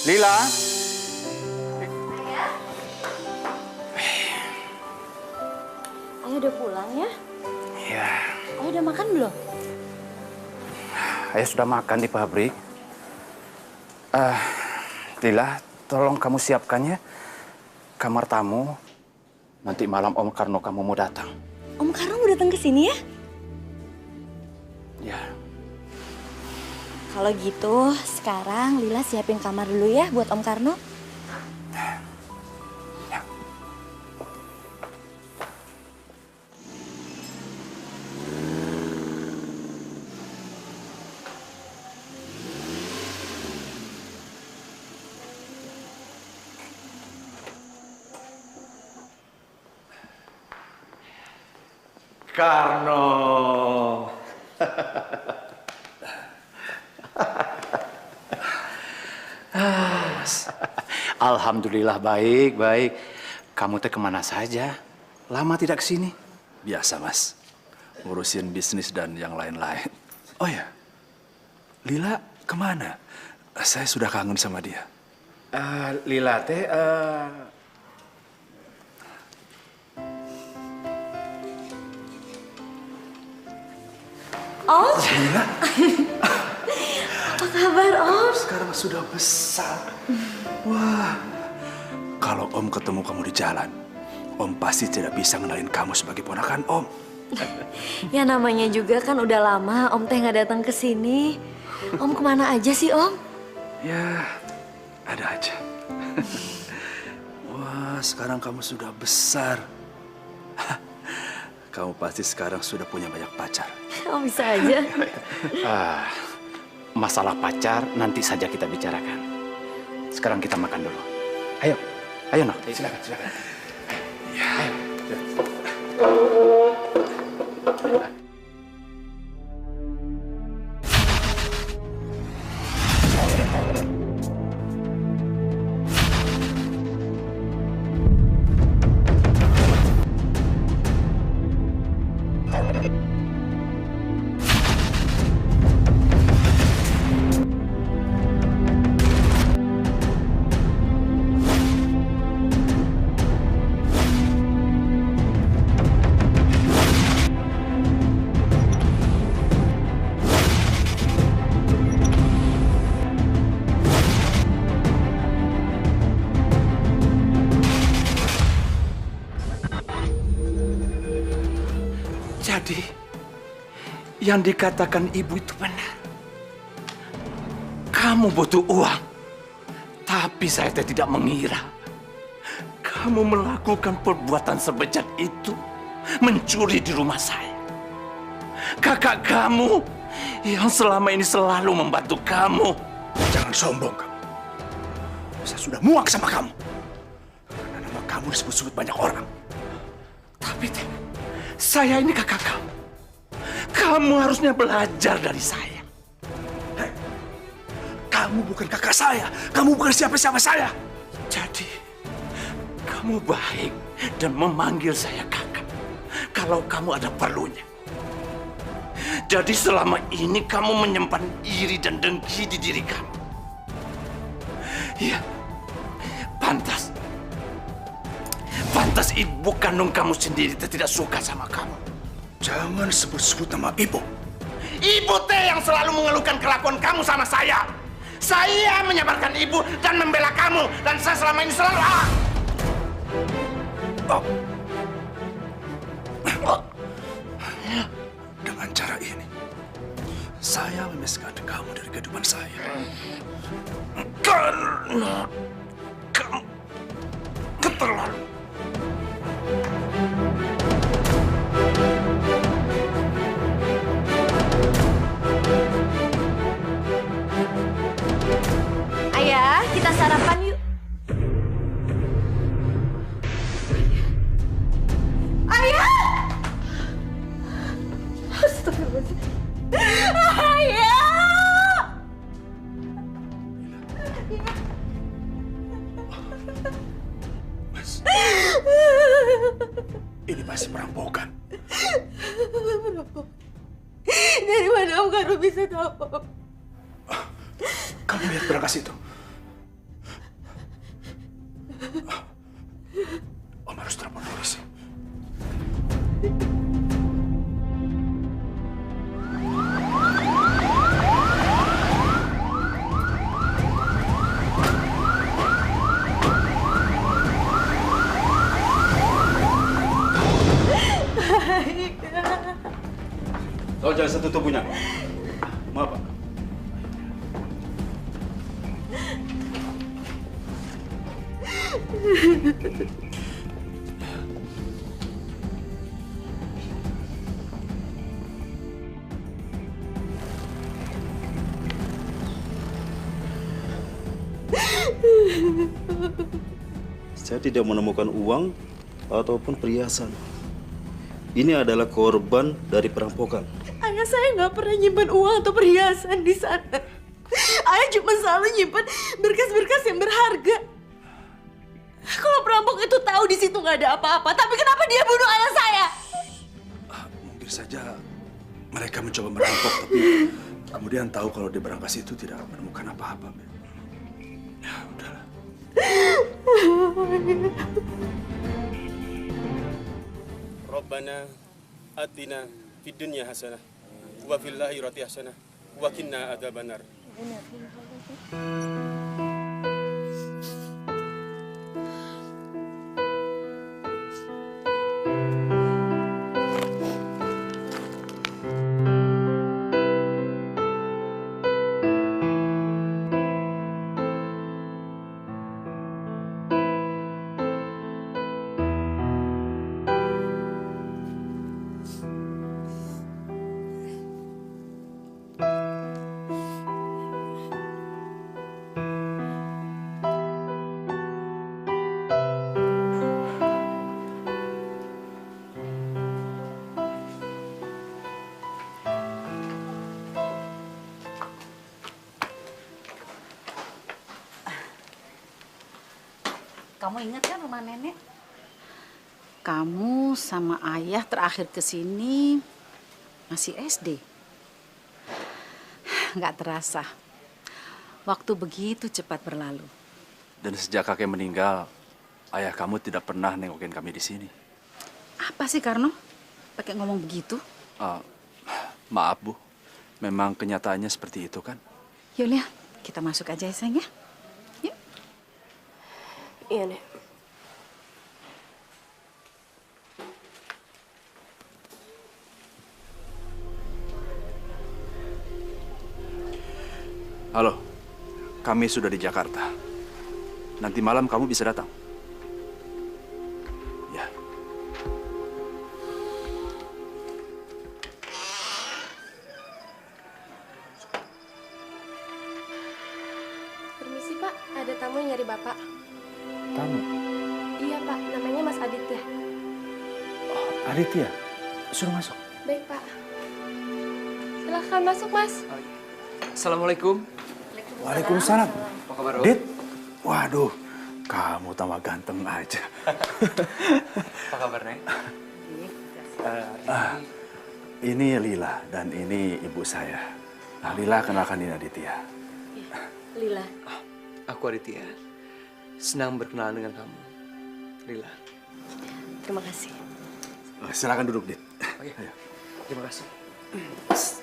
Lila? Ayah udah pulang ya? Ya, Ayah udah makan belum? Ayah sudah makan di pabrik. Lila, tolong kamu siapkan ya kamar tamu. Nanti malam Om Karno kamu mau datang. Om Karno mau datang ke sini ya? Ya. Kalau gitu, sekarang Lila siapin kamar dulu ya buat Om Karno. Ya. Karno. Alhamdulillah baik, baik. Kamu teh kemana saja? Lama tidak kesini? Biasa, Mas. Ngurusin bisnis dan yang lain-lain. Oh ya, Lila kemana? Saya sudah kangen sama dia. Lila teh, Om, Lila apa kabar Om? sekarang sudah besar. Wah, kalau Om ketemu kamu di jalan, Om pasti tidak bisa ngenalin kamu sebagai ponakan Om. Ya namanya juga kan udah lama Om teh nggak datang ke sini. Om kemana aja sih Om? Ya, ada aja. Wah, sekarang kamu sudah besar. Kamu pasti sekarang sudah punya banyak pacar. Om bisa aja. masalah pacar nanti saja kita bicarakan. Sekarang kita makan dulu. Ayo, ayo Nok. Silakan, silakan. Ya. Ayo. Jadi, yang dikatakan ibu itu benar. Kamu butuh uang, tapi saya tidak mengira kamu melakukan perbuatan sebejat itu, mencuri di rumah saya. Kakak kamu yang selama ini selalu membantu kamu. Jangan sombong kamu. Saya sudah muak sama kamu. Karena nama kamu disebut-sebut banyak orang. Tapi saya ini kakak kamu. Kamu harusnya belajar dari saya. Hei, kamu bukan kakak saya. Kamu bukan siapa-siapa saya. Jadi, kamu baik dan memanggil saya kakak kalau kamu ada perlunya. Jadi selama ini kamu menyimpan iri dan dengki di diri kamu. Iya, pantas. Pantas ibu kandung kamu sendiri tidak suka sama kamu. Jangan sebut-sebut nama ibu. Ibu teh yang selalu mengeluhkan kelakuan kamu sama saya. Saya menyabarkan ibu dan membela kamu. Dan saya selama ini selalu... Dengan cara ini, saya memisahkan kamu dari kehidupan saya. Karena kamu keterlaluan. Ayah, kita sarapan yuk. Ayah! Astagfirullahaladzim. Ayah! Mas, ini pasti perampokan. Dari mana Om Karno bisa tahu? Kamu lihat berangkas itu. saja satu tubuhnya. Maaf, Pak. Saya tidak menemukan uang ataupun perhiasan. Ini adalah korban dari perampokan. Ayah saya nggak pernah nyimpan uang atau perhiasan di sana. Ayah cuma selalu nyimpan berkas-berkas yang berharga. Kalau perampok itu tahu di situ nggak ada apa-apa, tapi kenapa dia bunuh ayah saya? Mungkin saja mereka mencoba merampok, tapi kemudian tahu kalau di berangkas itu tidak menemukan apa-apa, Beb. Ya, udahlah. Rabbana atina fid dunya hasanah wa fil akhirati hasanah wa qina adzabannar. Kamu ingat kan rumah nenek? Kamu sama ayah terakhir ke sini masih SD. Nggak terasa. Waktu begitu cepat berlalu. Dan sejak kakek meninggal, ayah kamu tidak pernah nengokin kami di sini. Apa sih, Karno? Pakai ngomong begitu? Maaf, Bu. Memang kenyataannya seperti itu kan? Yuk, Lia, kita masuk aja ya, sayang ya. Yuk. Iya, Nek. Halo, kami sudah di Jakarta. Nanti malam kamu bisa datang. Ya. Permisi Pak, ada tamu yang nyari Bapak. Tamu? Iya Pak, namanya Mas Aditya. Oh, Aditya, suruh masuk. Baik Pak. Silahkan masuk Mas. Assalamualaikum. Waalaikumsalam. Apa kabar, Om? Dit, waduh, kamu tambah ganteng aja. Apa kabar, Neng? Ini Lila dan ini ibu saya. Nah, Lila kenalkan ini Aditya. Lila. Aku Aditya. Senang berkenalan dengan kamu. Lila. Terima kasih. Silakan duduk, Dit. Oh, iya. Ayo. Terima kasih.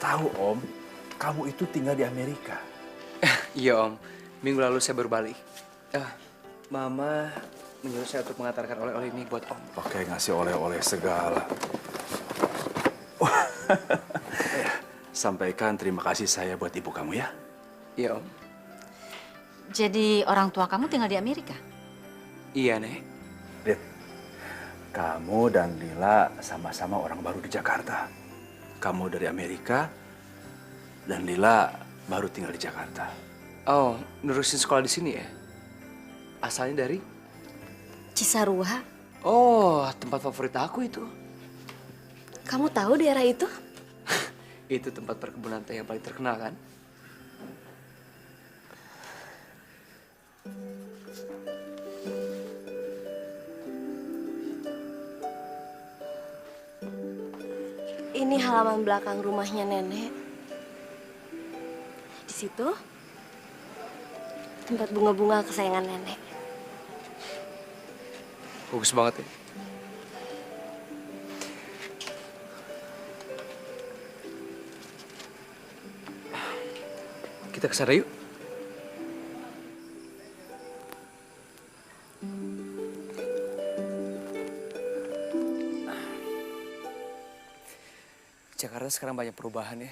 Tahu Om, kamu itu tinggal di Amerika. Iya, Om. Minggu lalu saya baru balik. Mama menyuruh saya untuk mengantarkan oleh-oleh ini buat Om. Pakai ngasih oleh-oleh segala. Sampaikan terima kasih saya buat ibu kamu ya. Iya, Om. Jadi orang tua kamu tinggal di Amerika? Iya, Nek. Dit, kamu dan Lila sama-sama orang baru di Jakarta. Kamu dari Amerika dan Lila baru tinggal di Jakarta. Oh, nerusin sekolah di sini ya? Asalnya dari? Cisarua. Oh, tempat favorit aku itu. Kamu tahu daerah itu? Itu tempat perkebunan teh yang paling terkenal kan? Ini halaman belakang rumahnya nenek. Di situ tempat bunga-bunga kesayangan nenek. Bagus banget ya. Kita ke sana yuk. Jakarta sekarang banyak perubahan ya.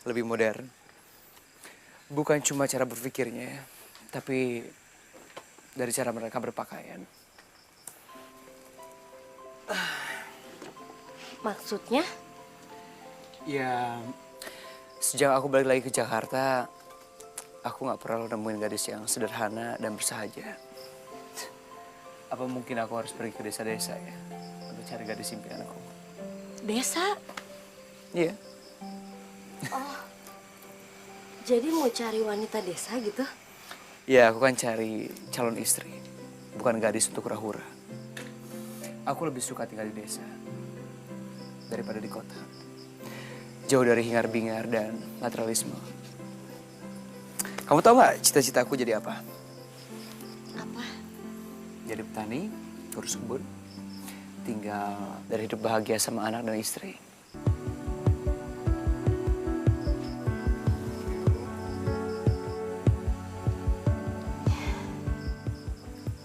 Lebih modern. Bukan cuma cara berpikirnya, tapi dari cara mereka berpakaian. Maksudnya? Ya, sejak aku balik lagi ke Jakarta, aku nggak pernah nemuin gadis yang sederhana dan bersahaja. Apa mungkin aku harus pergi ke desa-desa ya untuk cari gadis impian aku? Desa? Iya. Oh, jadi mau cari wanita desa gitu? Ya, aku kan cari calon istri, bukan gadis untuk hura-hura. Aku lebih suka tinggal di desa daripada di kota. Jauh dari hingar-bingar dan materialisme. Kamu tahu nggak cita-citaku jadi apa? Apa? Jadi petani, urus kebun, tinggal dari hidup bahagia sama anak dan istri.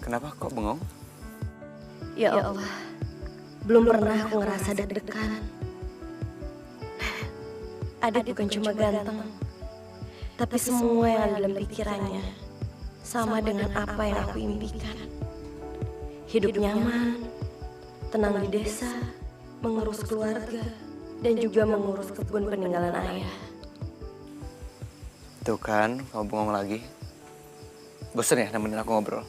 Kenapa kok bengong? Ya Allah, belum pernah aku ngerasa deg-degan. Adit bukan cuma ganteng, tapi semua yang ada dalam pikirannya sama dengan apa yang aku impikan. Hidup nyaman, tenang di desa, mengurus keluarga, dan juga mengurus kebun peninggalan ayah. Tuh kan, kamu bengong lagi. Bosan ya nemenin aku ngobrol?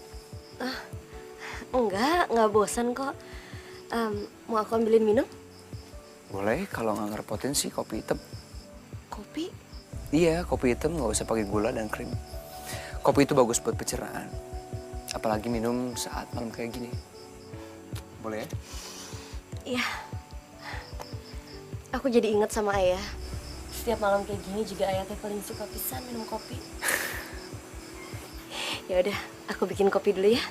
Enggak bosan kok. Mau aku ambilin minum? Boleh, kalau nggak ngerepotin sih kopi hitam. Kopi? Iya, kopi hitam nggak usah pakai gula dan krim. Kopi itu bagus buat pencernaan. Apalagi minum saat malam kayak gini. Boleh ya? Iya. Aku jadi ingat sama ayah. Setiap malam kayak gini juga ayah teh paling suka pisan minum kopi. Ya udah, aku bikin kopi dulu ya.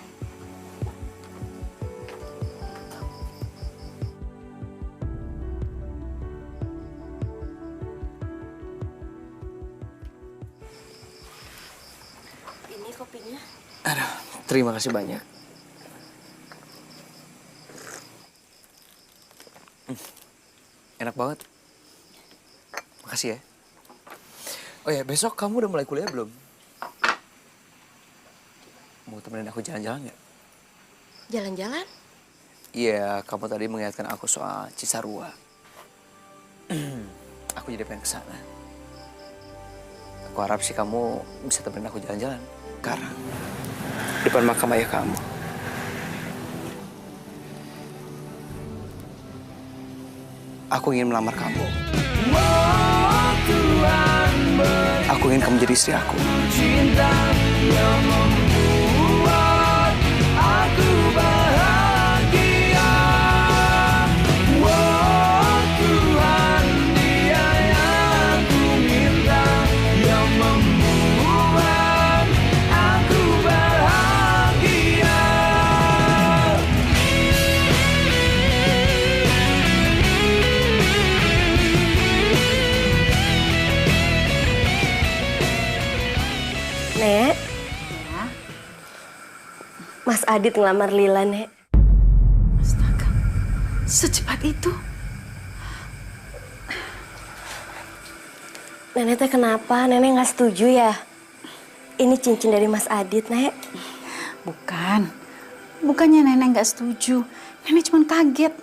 Ini kopinya. Aduh, terima kasih banyak. Enak banget. Makasih ya. Oh ya, besok kamu udah mulai kuliah belum? Mau temenin aku jalan-jalan nggak? Jalan-jalan? Iya, kamu tadi mengingatkan aku soal Cisarua. Aku jadi pengen kesana. Aku harap sih kamu bisa temenin aku jalan-jalan. Karena depan makam ayah kamu. Aku ingin melamar kamu. Aku ingin kamu jadi istri aku. Nek, Mas Adit ngelamar Lila, Nek. Astaga, secepat itu? Nenek teh kenapa? Nenek nggak setuju ya? Ini cincin dari Mas Adit, Nek. Bukannya nenek nggak setuju. Nenek cuma kaget.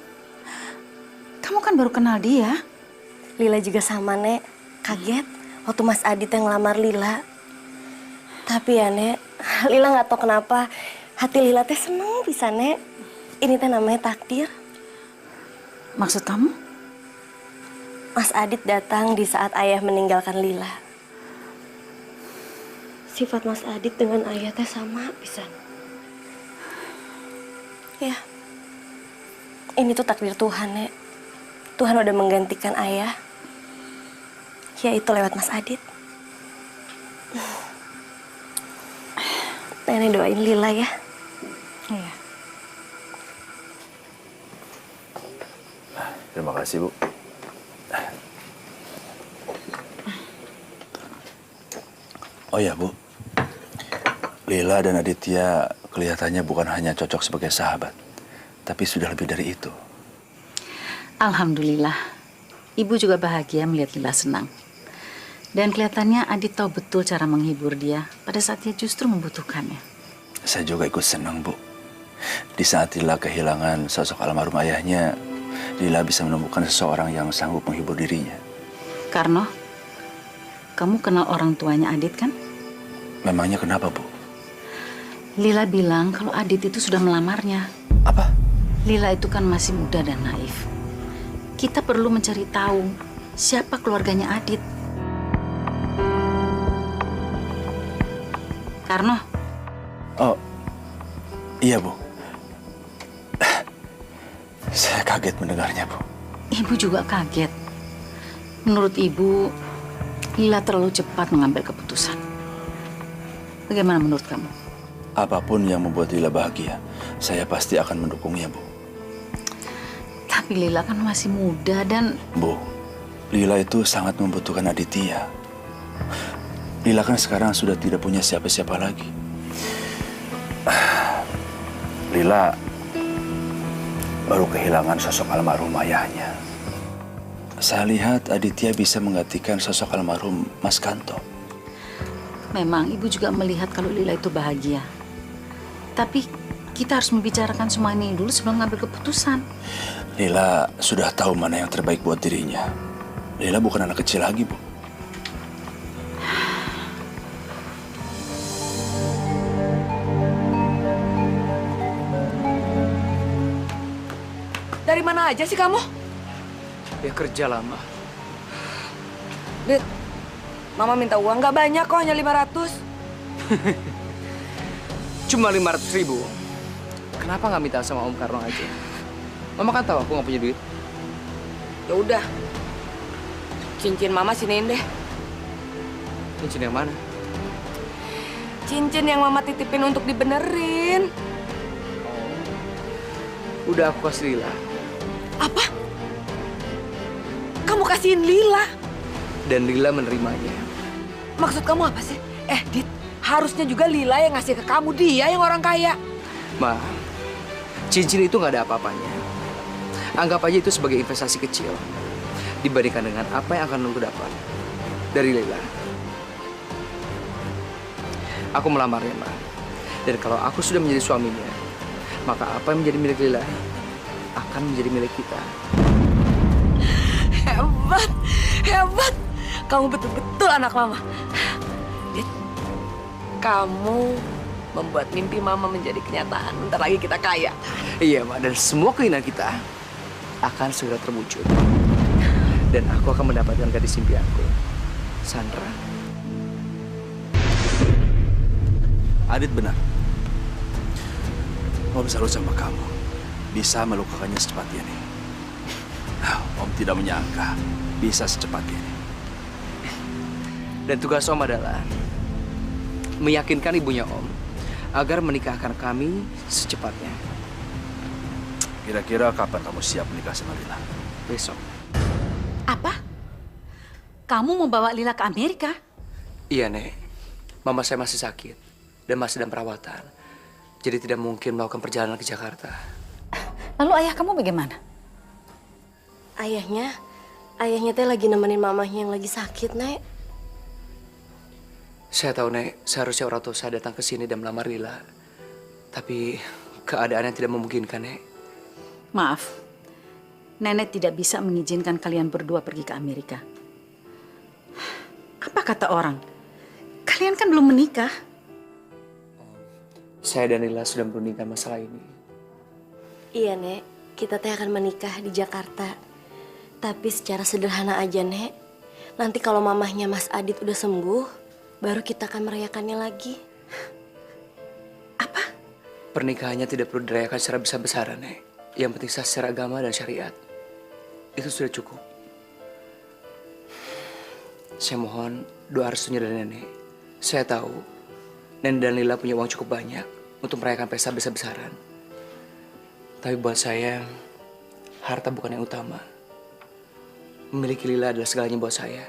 Kamu kan baru kenal dia. Lila juga sama, Nek. Kaget waktu Mas Adit yang ngelamar Lila. Tapi ya, Nek, Lila nggak tahu kenapa hati Lila teh seneng bisa, Nek. Ini teh namanya takdir. Maksud kamu? Mas Adit datang di saat ayah meninggalkan Lila. Sifat Mas Adit dengan ayah teh sama pisan. Ya, ini tuh takdir Tuhan, Nek. Tuhan udah menggantikan ayah, yaitu lewat Mas Adit. Nenek doain Lila ya. Iya. Terima kasih, Bu. Oh ya, Bu. Lila dan Aditya kelihatannya bukan hanya cocok sebagai sahabat, tapi sudah lebih dari itu. Alhamdulillah. Ibu juga bahagia melihat Lila senang. Dan kelihatannya Adit tahu betul cara menghibur dia pada saat dia justru membutuhkannya. Saya juga ikut senang, Bu. Di saat Lila kehilangan sosok almarhum ayahnya, Lila bisa menemukan seseorang yang sanggup menghibur dirinya. Karno, kamu kenal orang tuanya Adit kan? Memangnya kenapa, Bu? Lila bilang kalau Adit itu sudah melamarnya. Apa? Lila itu kan masih muda dan naif. Kita perlu mencari tahu siapa keluarganya Adit. Karno. Oh, iya, Bu. Saya kaget mendengarnya, Bu. Ibu juga kaget. Menurut Ibu, Lila terlalu cepat mengambil keputusan. Bagaimana menurut kamu? Apapun yang membuat Lila bahagia, saya pasti akan mendukungnya, Bu. Tapi Lila kan masih muda dan... Bu, Lila itu sangat membutuhkan Aditya. Lila kan sekarang sudah tidak punya siapa-siapa lagi. Lila baru kehilangan sosok almarhum ayahnya. Saya lihat Aditya bisa menggantikan sosok almarhum Mas Kanto. Memang Ibu juga melihat kalau Lila itu bahagia. Tapi kita harus membicarakan semua ini dulu sebelum ngambil keputusan. Lila sudah tahu mana yang terbaik buat dirinya. Lila bukan anak kecil lagi, Bu. Dari mana aja sih kamu? Ya kerja lama. Dit, Mama minta uang nggak banyak kok, hanya 500. Cuma 500.000. Kenapa nggak minta sama Om Karno aja? Mama kan tahu aku nggak punya duit. Ya udah, cincin Mama siniin deh. Cincin yang mana? Cincin yang Mama titipin untuk dibenerin. Udah aku kasih Lila. Apa? Kamu kasihin Lila? Dan Lila menerimanya. Maksud kamu apa sih? Dit, harusnya juga Lila yang ngasih ke kamu, dia yang orang kaya. Ma, cincin itu nggak ada apa-apanya. Anggap aja itu sebagai investasi kecil dibandingkan dengan apa yang akan lu dapat dari Lila. Aku melamarnya, Ma. Dan kalau aku sudah menjadi suaminya, maka apa yang menjadi milik Lila akan menjadi milik kita. Hebat, hebat. Kamu betul-betul anak Mama. Dit, kamu membuat mimpi Mama menjadi kenyataan. Bentar lagi kita kaya. Iya, Ma. Dan semua keinginan kita akan segera terwujud. Dan aku akan mendapatkan gadis impianku, Sandra. Adit benar. Om salut sama kamu. Bisa melukakannya secepat ini. Om tidak menyangka bisa secepat ini. Dan tugas Om adalah meyakinkan ibunya Om agar menikahkan kami secepatnya. Kira-kira kapan kamu siap menikah sama Lila? Besok. Apa? Kamu mau bawa Lila ke Amerika? Iya, Nek. Mama saya masih sakit dan masih dalam perawatan. Jadi tidak mungkin melakukan perjalanan ke Jakarta. Lalu ayah kamu bagaimana? Ayahnya teh lagi nemenin mamahnya yang lagi sakit, Nek. Saya tahu, Nek, seharusnya orang tua saya datang ke sini dan melamar Lila. Tapi keadaan yang tidak memungkinkan, Nek. Maaf, Nenek tidak bisa mengizinkan kalian berdua pergi ke Amerika. Apa kata orang? Kalian kan belum menikah. Saya dan Lila sudah merundingkan masalah ini. Iya, Nek. Kita teh akan menikah di Jakarta. Tapi secara sederhana aja, Nek. Nanti kalau mamahnya Mas Adit udah sembuh, baru kita akan merayakannya lagi. Apa? Pernikahannya tidak perlu dirayakan secara besar-besaran, Nek. Yang penting sah secara agama dan syariat. Itu sudah cukup. Saya mohon doa restunya dari Nenek. Saya tahu Nenek dan Lila punya uang cukup banyak untuk merayakan pesta besar-besaran. Tapi buat saya, harta bukan yang utama. Memiliki Lila adalah segalanya buat saya.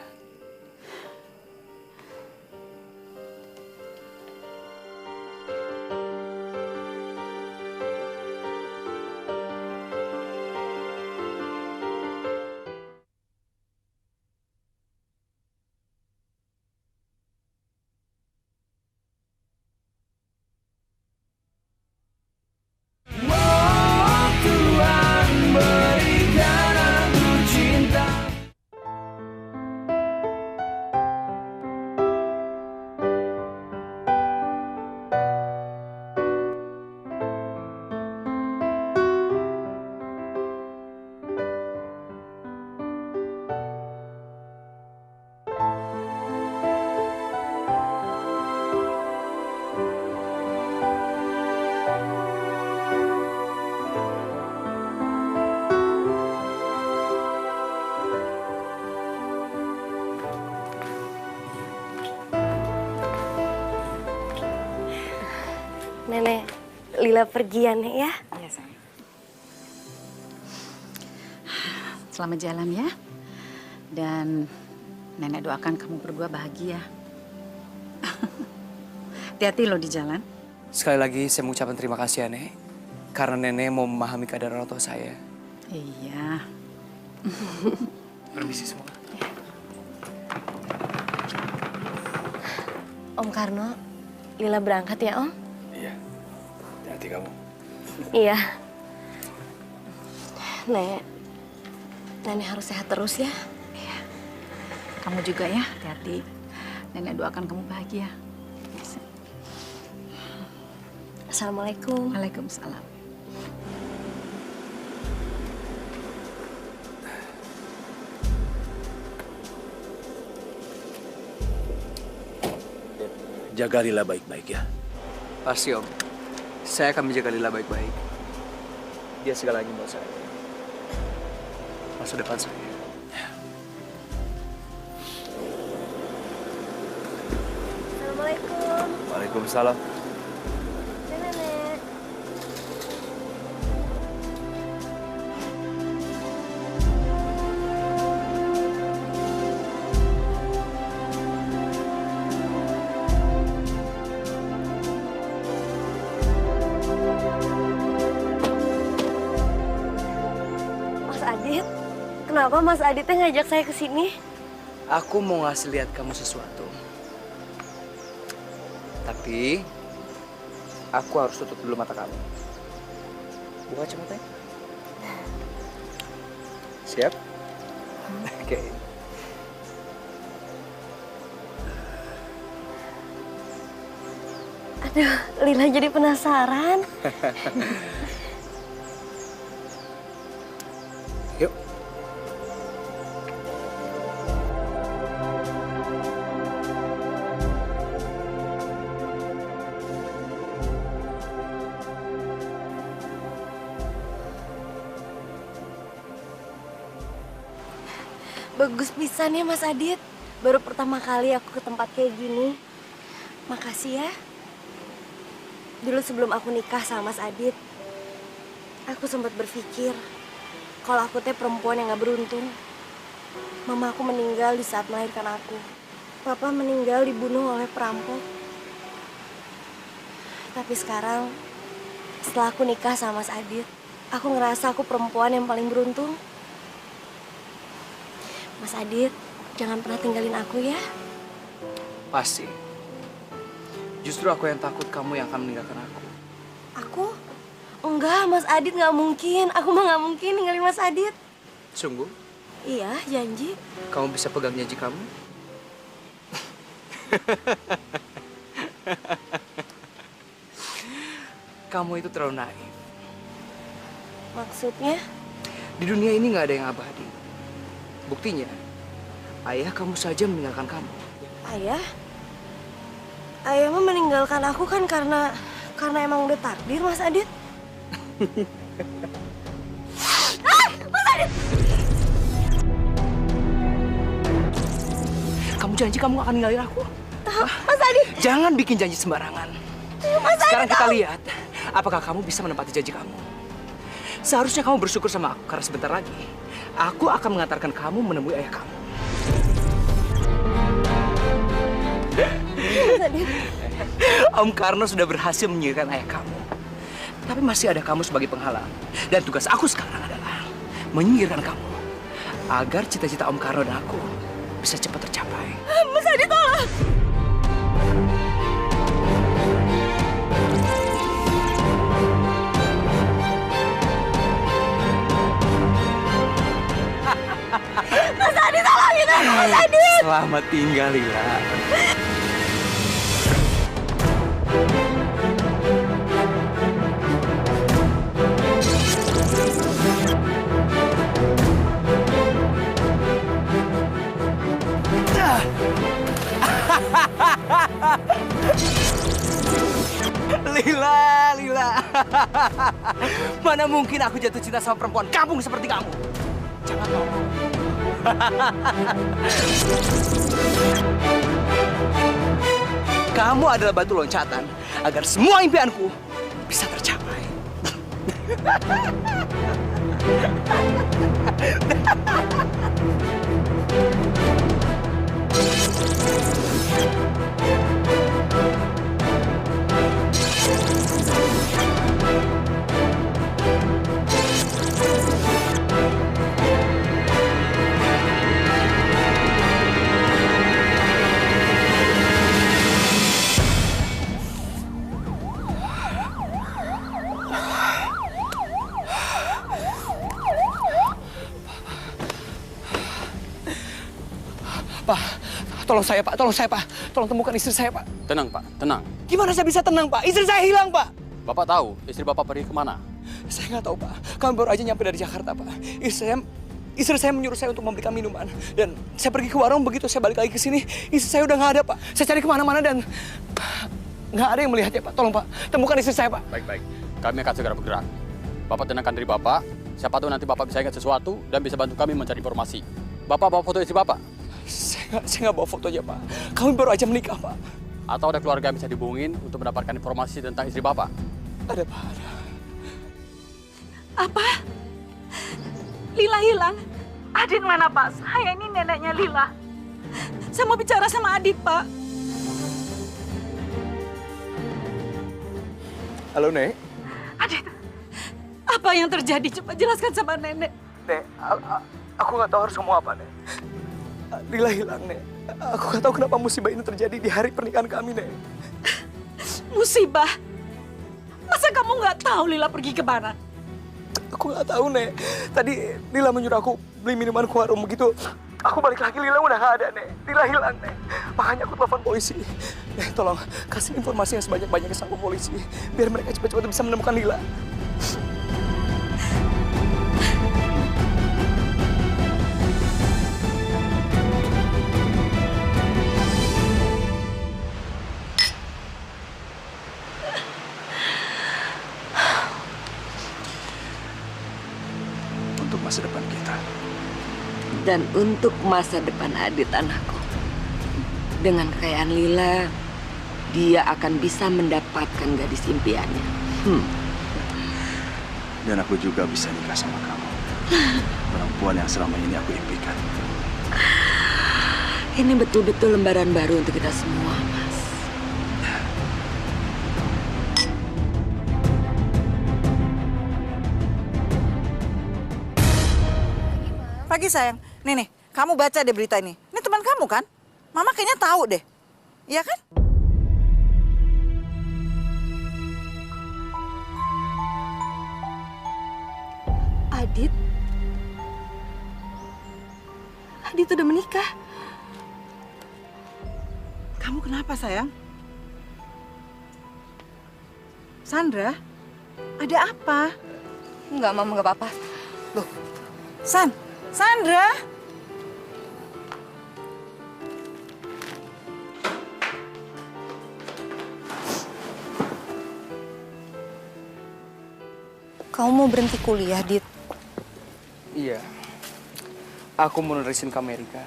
Nenek Lila pergi ya, Nek ya. Iya, sayang. Selamat jalan ya. Dan Nenek doakan kamu berdua bahagia. Hati-hati lo di jalan. Sekali lagi saya mengucapkan terima kasih ya, Nek. Karena Nenek mau memahami keadaan orang tua saya. Iya. Permisi semua. Om Karno, Lila berangkat ya, Om? Iya. Hati-hati kamu. Iya. Nek, Nenek harus sehat terus ya. Iya. Kamu juga ya, hati-hati. Nenek doakan kamu bahagia. Assalamualaikum. Waalaikumsalam. Jaga Lila baik-baik ya. Pasti Om. Saya akan menjaga Lila baik-baik. Dia segalanya buat saya. Masa depan saya. Assalamualaikum. Waalaikumsalam. Nenek. Mas Adit, kenapa Mas Aditnya ngajak saya ke sini? Aku mau ngasih lihat kamu sesuatu. Tapi aku harus tutup dulu mata kamu. Buka kacamatanya. Siap? Oke. Aduh, Lila jadi penasaran. Yuk. Bagus pisan ya Mas Adit. Baru pertama kali aku ke tempat kayak gini. Makasih ya. Dulu sebelum aku nikah sama Mas Adit, aku sempat berpikir kalau aku teh perempuan yang gak beruntung. Mama aku meninggal di saat melahirkan aku. Papa meninggal dibunuh oleh perampok. Tapi sekarang, setelah aku nikah sama Mas Adit, aku ngerasa aku perempuan yang paling beruntung. Mas Adit, jangan pernah tinggalin aku ya. Pasti. Justru aku yang takut kamu yang akan meninggalkan aku. Aku? Enggak, Mas Adit nggak mungkin. Aku mah nggak mungkin ninggalin Mas Adit. Sungguh? Iya, janji. Kamu bisa pegang janji kamu? Kamu itu terlalu naif. Maksudnya? Di dunia ini nggak ada yang abadi. Buktinya, ayah kamu saja meninggalkan kamu. Ayah? Ayah mah meninggalkan aku kan karena emang udah takdir, Mas Adit. Mas Adit! Kamu janji kamu gak akan ninggalin aku? Mas Adit! Jangan bikin janji sembarangan. Mas Adit! Sekarang kita lihat, apakah kamu bisa menepati janji kamu. Seharusnya kamu bersyukur sama aku, karena sebentar lagi aku akan mengantarkan kamu menemui ayah kamu. Mas Adit! Om Karno sudah berhasil menyingkirkan ayah kamu. Tapi masih ada kamu sebagai penghalang. Dan tugas aku sekarang adalah menyingkirkan kamu. Agar cita-cita Om Karno dan aku bisa cepat tercapai. Mas Adit, tolong! Mas Adit, tolongin aku, Mas Adit! Selamat tinggal, Lila. Lila, Lila. Mana mungkin aku jatuh cinta sama perempuan kampung seperti kamu. Jangan ngomong. Kamu adalah batu loncatan agar semua impianku bisa tercapai. Pak, tolong saya Pak, tolong temukan istri saya Pak. Tenang Pak, tenang. Gimana saya bisa tenang Pak? Istri saya hilang Pak. Bapak tahu istri Bapak pergi kemana? Saya nggak tahu Pak, kami baru aja nyampe dari Jakarta Pak. Istri saya menyuruh saya untuk memberikan minuman. Dan saya pergi ke warung, begitu saya balik lagi ke sini, istri saya udah nggak ada Pak. Saya cari kemana-mana dan nggak ada yang melihatnya Pak. Tolong Pak, temukan istri saya Pak. Baik-baik, kami akan segera bergerak. Bapak tenangkan diri Bapak, siapa tahu nanti Bapak bisa ingat sesuatu dan bisa bantu kami mencari informasi. Bapak bawa foto istri Bapak? Saya nggak bawa fotonya Pak, kami baru aja menikah Pak. Atau ada keluarga yang bisa dihubungin untuk mendapatkan informasi tentang istri Bapak? Ada Pak, ada. Apa? Lila hilang? Adit mana Pak? Saya ini neneknya Lila. Saya mau bicara sama Adit Pak. Halo Nek. Adit, apa yang terjadi? Coba jelaskan sama nenek. Nek, aku nggak tahu harus ngomong apa Nek. Lila hilang Nek. Aku nggak tahu kenapa musibah ini terjadi di hari pernikahan kami Nek. Musibah? Masa kamu nggak tahu Lila pergi ke mana? Aku nggak tahu Nek. Tadi Lila menyuruh aku beli minuman ke warung, begitu aku balik lagi Lila udah nggak ada Nek. Lila hilang Nek. Makanya aku telepon polisi. Nek, tolong kasih informasi yang sebanyak-banyaknya sama polisi biar mereka cepat-cepat bisa menemukan Lila. Masa depan kita. Dan untuk masa depan Adit anakku. Dengan kekayaan Lila, dia akan bisa mendapatkan gadis impiannya. Dan aku juga bisa nikah sama kamu. Perempuan yang selama ini aku impikan. Ini betul-betul lembaran baru untuk kita semua, Mas. Pagi sayang, nih, kamu baca deh berita ini. Ini teman kamu kan? Mama kayaknya tahu deh, iya kan? Adit udah menikah. Kamu kenapa sayang? Sandra, ada apa? Enggak, Mama, enggak apa-apa. Loh, Sandra? Kamu mau berhenti kuliah, Dit? Iya. Aku mau nerusin ke Amerika.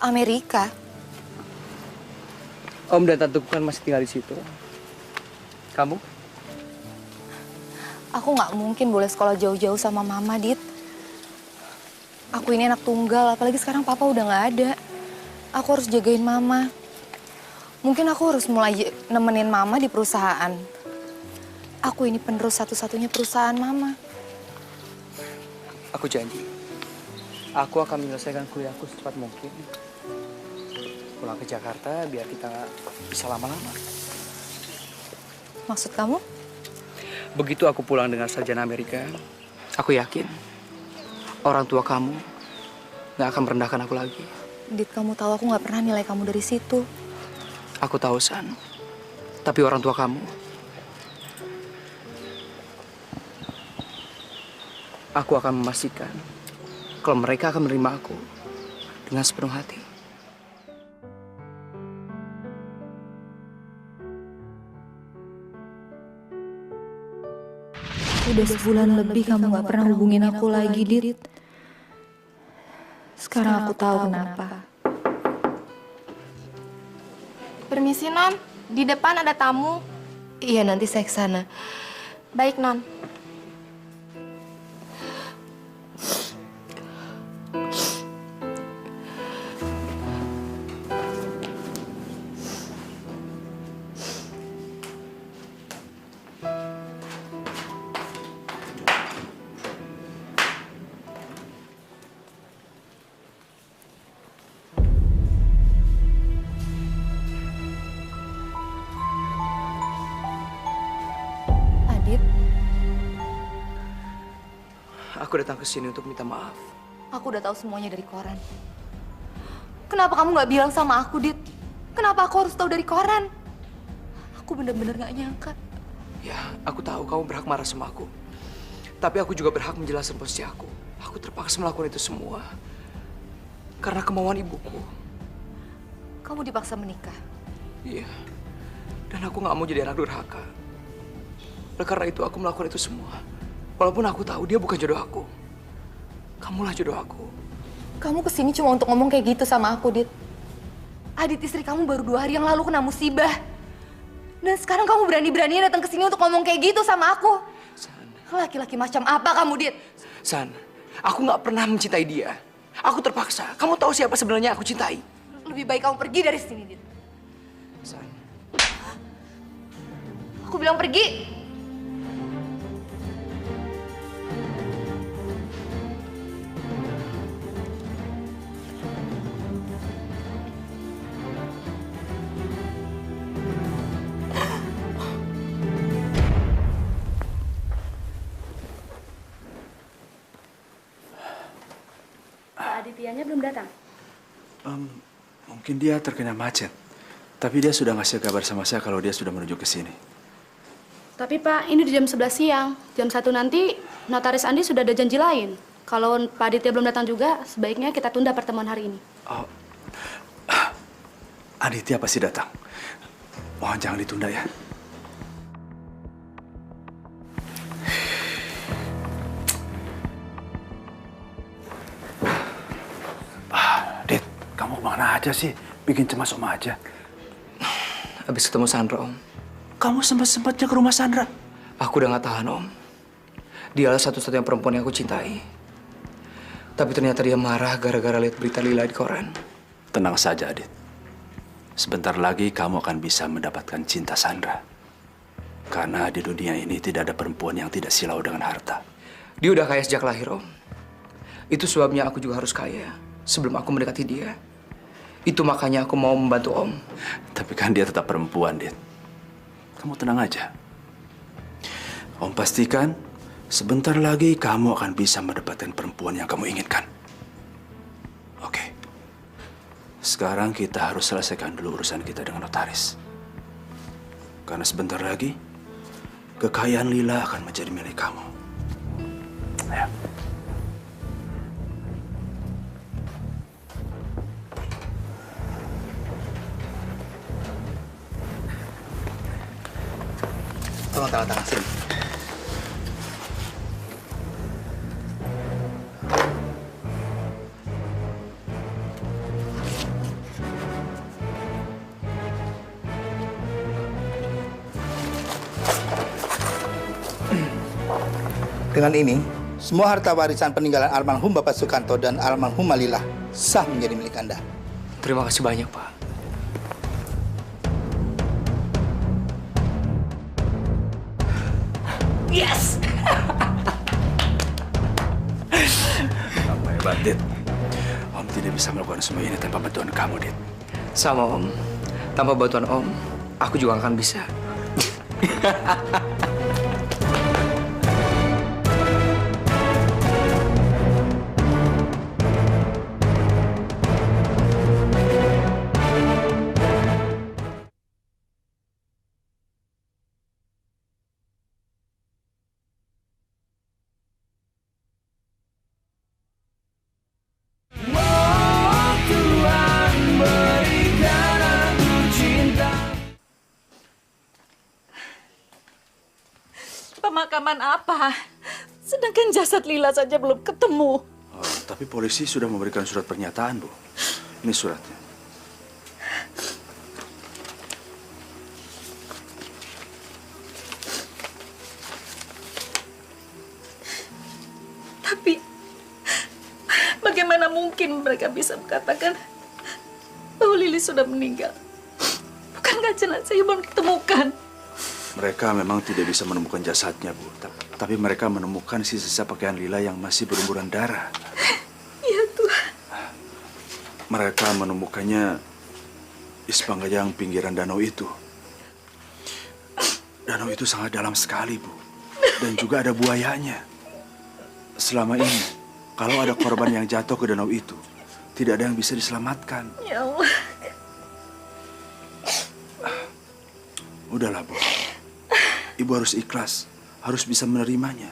Amerika? Om dan tanteku kan masih tinggal di situ. Kamu? Aku nggak mungkin boleh sekolah jauh-jauh sama Mama, Dit. Aku ini anak tunggal, apalagi sekarang Papa udah nggak ada. Aku harus jagain Mama. Mungkin aku harus mulai nemenin Mama di perusahaan. Aku ini penerus satu-satunya perusahaan Mama. Aku janji, aku akan menyelesaikan kuliahku secepat mungkin. Pulang ke Jakarta biar kita nggak bisa lama-lama. Maksud kamu? Begitu aku pulang dengan sarjana Amerika, aku yakin orang tua kamu nggak akan merendahkan aku lagi. Dit, kamu tahu aku nggak pernah nilai kamu dari situ. Aku tahu, San. Tapi orang tua kamu, aku akan memastikan kalau mereka akan menerima aku dengan sepenuh hati. Udah sebulan lebih kamu nggak pernah hubungin aku lagi, Dit. Sekarang aku tahu kenapa. Permisi, Non. Di depan ada tamu. Iya, nanti saya ke sana. Baik, Non. Adit, Aku datang ke sini untuk minta maaf. Aku udah tahu semuanya dari koran. Kenapa kamu nggak bilang sama aku, Dit? Kenapa aku harus tahu dari koran? Aku bener-bener nggak nyangka. Ya, aku tahu kamu berhak marah sama aku. Tapi aku juga berhak menjelaskan posisi aku. Aku terpaksa melakukan itu semua karena kemauan ibuku. Kamu dipaksa menikah. Iya. Dan aku nggak mau jadi anak durhaka. Oleh karena itu aku melakukan itu semua. Walaupun aku tahu dia bukan jodoh aku. Kamulah jodoh aku. Kamu kesini cuma untuk ngomong kayak gitu sama aku, Dit. Adit istri kamu baru 2 hari yang lalu kena musibah. Dan sekarang kamu berani-beraninya datang ke sini untuk ngomong kayak gitu sama aku. Laki-laki macam apa kamu, Dit? San, aku nggak pernah mencintai dia. Aku terpaksa. Kamu tahu siapa sebenarnya aku cintai? Lebih baik kamu pergi dari sini, Dit. San. Aku bilang pergi. Adityanya belum datang? Mungkin dia terkena macet. Tapi dia sudah ngasih kabar sama saya kalau dia sudah menuju ke sini. Tapi Pak, ini di jam 11 siang. Jam 1 nanti Notaris Andi sudah ada janji lain. Kalau Pak Aditya belum datang juga, sebaiknya kita tunda pertemuan hari ini. Oh, Aditya pasti datang. Mohon jangan ditunda ya. Dit, kamu kemana aja sih? Bikin cemas Om aja. Habis ketemu Sandra, Om. Kamu sempat-sempatnya ke rumah Sandra? Aku udah gak tahan, Om. Dialah satu-satunya perempuan yang aku cintai. Tapi ternyata dia marah gara-gara lihat berita Lila di koran. Tenang saja, Adit. Sebentar lagi kamu akan bisa mendapatkan cinta Sandra. Karena di dunia ini tidak ada perempuan yang tidak silau dengan harta. Dia udah kaya sejak lahir, Om. Itu sebabnya aku juga harus kaya sebelum aku mendekati dia. Itu makanya aku mau membantu Om. Tapi kan dia tetap perempuan, Dit. Kamu tenang aja. Om pastikan sebentar lagi kamu akan bisa mendapatkan perempuan yang kamu inginkan. Oke. Sekarang kita harus selesaikan dulu urusan kita dengan notaris. Karena sebentar lagi kekayaan Lila akan menjadi milik kamu. Ayo. Tolong tangan sini. Dengan ini, semua harta warisan peninggalan almarhum Bapak Sukanto dan almarhum Lila sah menjadi milik Anda. Terima kasih banyak, Pak. Yes! Kamu hebat, Dit. Om tidak bisa melakukan semua ini tanpa bantuan kamu, Dit. Sama, Om. Tanpa bantuan Om, aku juga akan bisa. Pemakaman apa? Sedangkan jasad Lila saja belum ketemu. Oh, tapi polisi sudah memberikan surat pernyataan, Bu. Ini suratnya. mungkin mereka bisa mengatakan bahwa Lili sudah meninggal? Bukankah jenazah belum ditemukan? Mereka memang tidak bisa menemukan jasadnya, Bu. Tapi mereka menemukan sisa-sisa pakaian Lila yang masih berlumuran darah. Ya Tuhan. Mereka menemukannya di sepanjang pinggiran danau itu. Danau itu sangat dalam sekali, Bu. Dan juga ada buayanya. Selama ini, kalau ada korban yang jatuh ke danau itu, tidak ada yang bisa diselamatkan. Ya Allah. Udahlah, Bu. Ibu harus ikhlas, harus bisa menerimanya.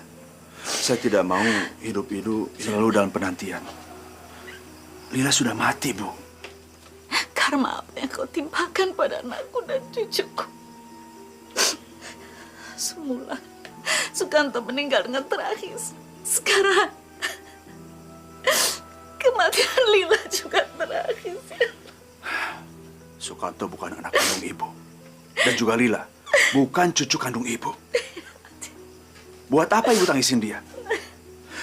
Saya tidak mau hidup-hidup selalu dalam penantian. Lila sudah mati, Bu. Karma apa yang kau timpakan pada anakku dan cucuku? Semula Sukanto meninggal dengan tragis. Sekarang kematian Lila juga tragis. Sukanto bukan anak kandung Ibu. Dan juga Lila bukan cucu kandung Ibu. Buat apa Ibu tangisin dia?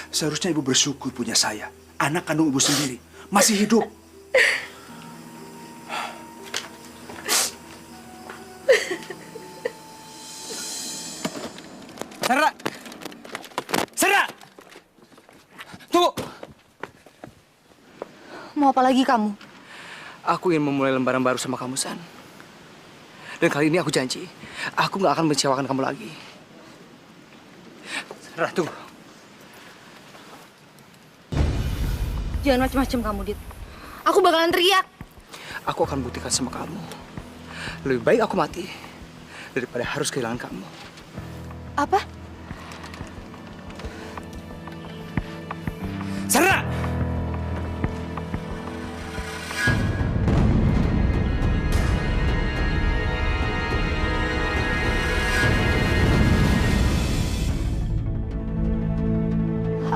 Seharusnya Ibu bersyukur punya saya, anak kandung Ibu sendiri, masih hidup. Sarah! Sarah! Tunggu! Mau apa lagi kamu? Aku ingin memulai lembaran baru sama kamu, San. Dan kali ini aku janji, aku nggak akan mengecewakan kamu lagi. Sarah, tunggu. Jangan macam-macam kamu, Dit. Aku bakalan teriak. Aku akan buktikan sama kamu. Lebih baik aku mati daripada harus kehilangan kamu. Apa? Sarah!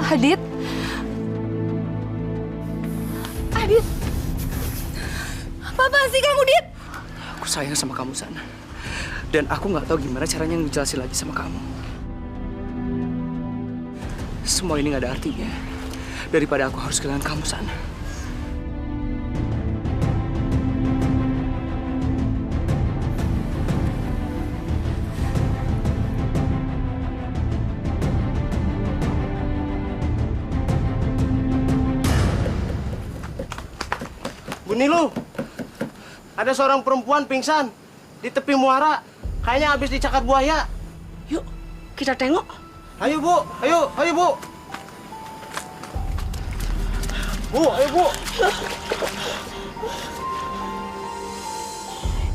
Adit? Adit? Apa sih kamu, Dit? Aku sayang sama kamu, San. Dan aku nggak tahu gimana caranya ngejelasin lagi sama kamu. Semua ini nggak ada artinya daripada aku harus kehilangan kamu, San. Bu Nilu, ada seorang perempuan pingsan di tepi muara. Kayaknya habis dicakar buaya. Yuk, kita tengok. Ayo, Bu. Ayo, ayo, Bu. Bu, ayo, Bu.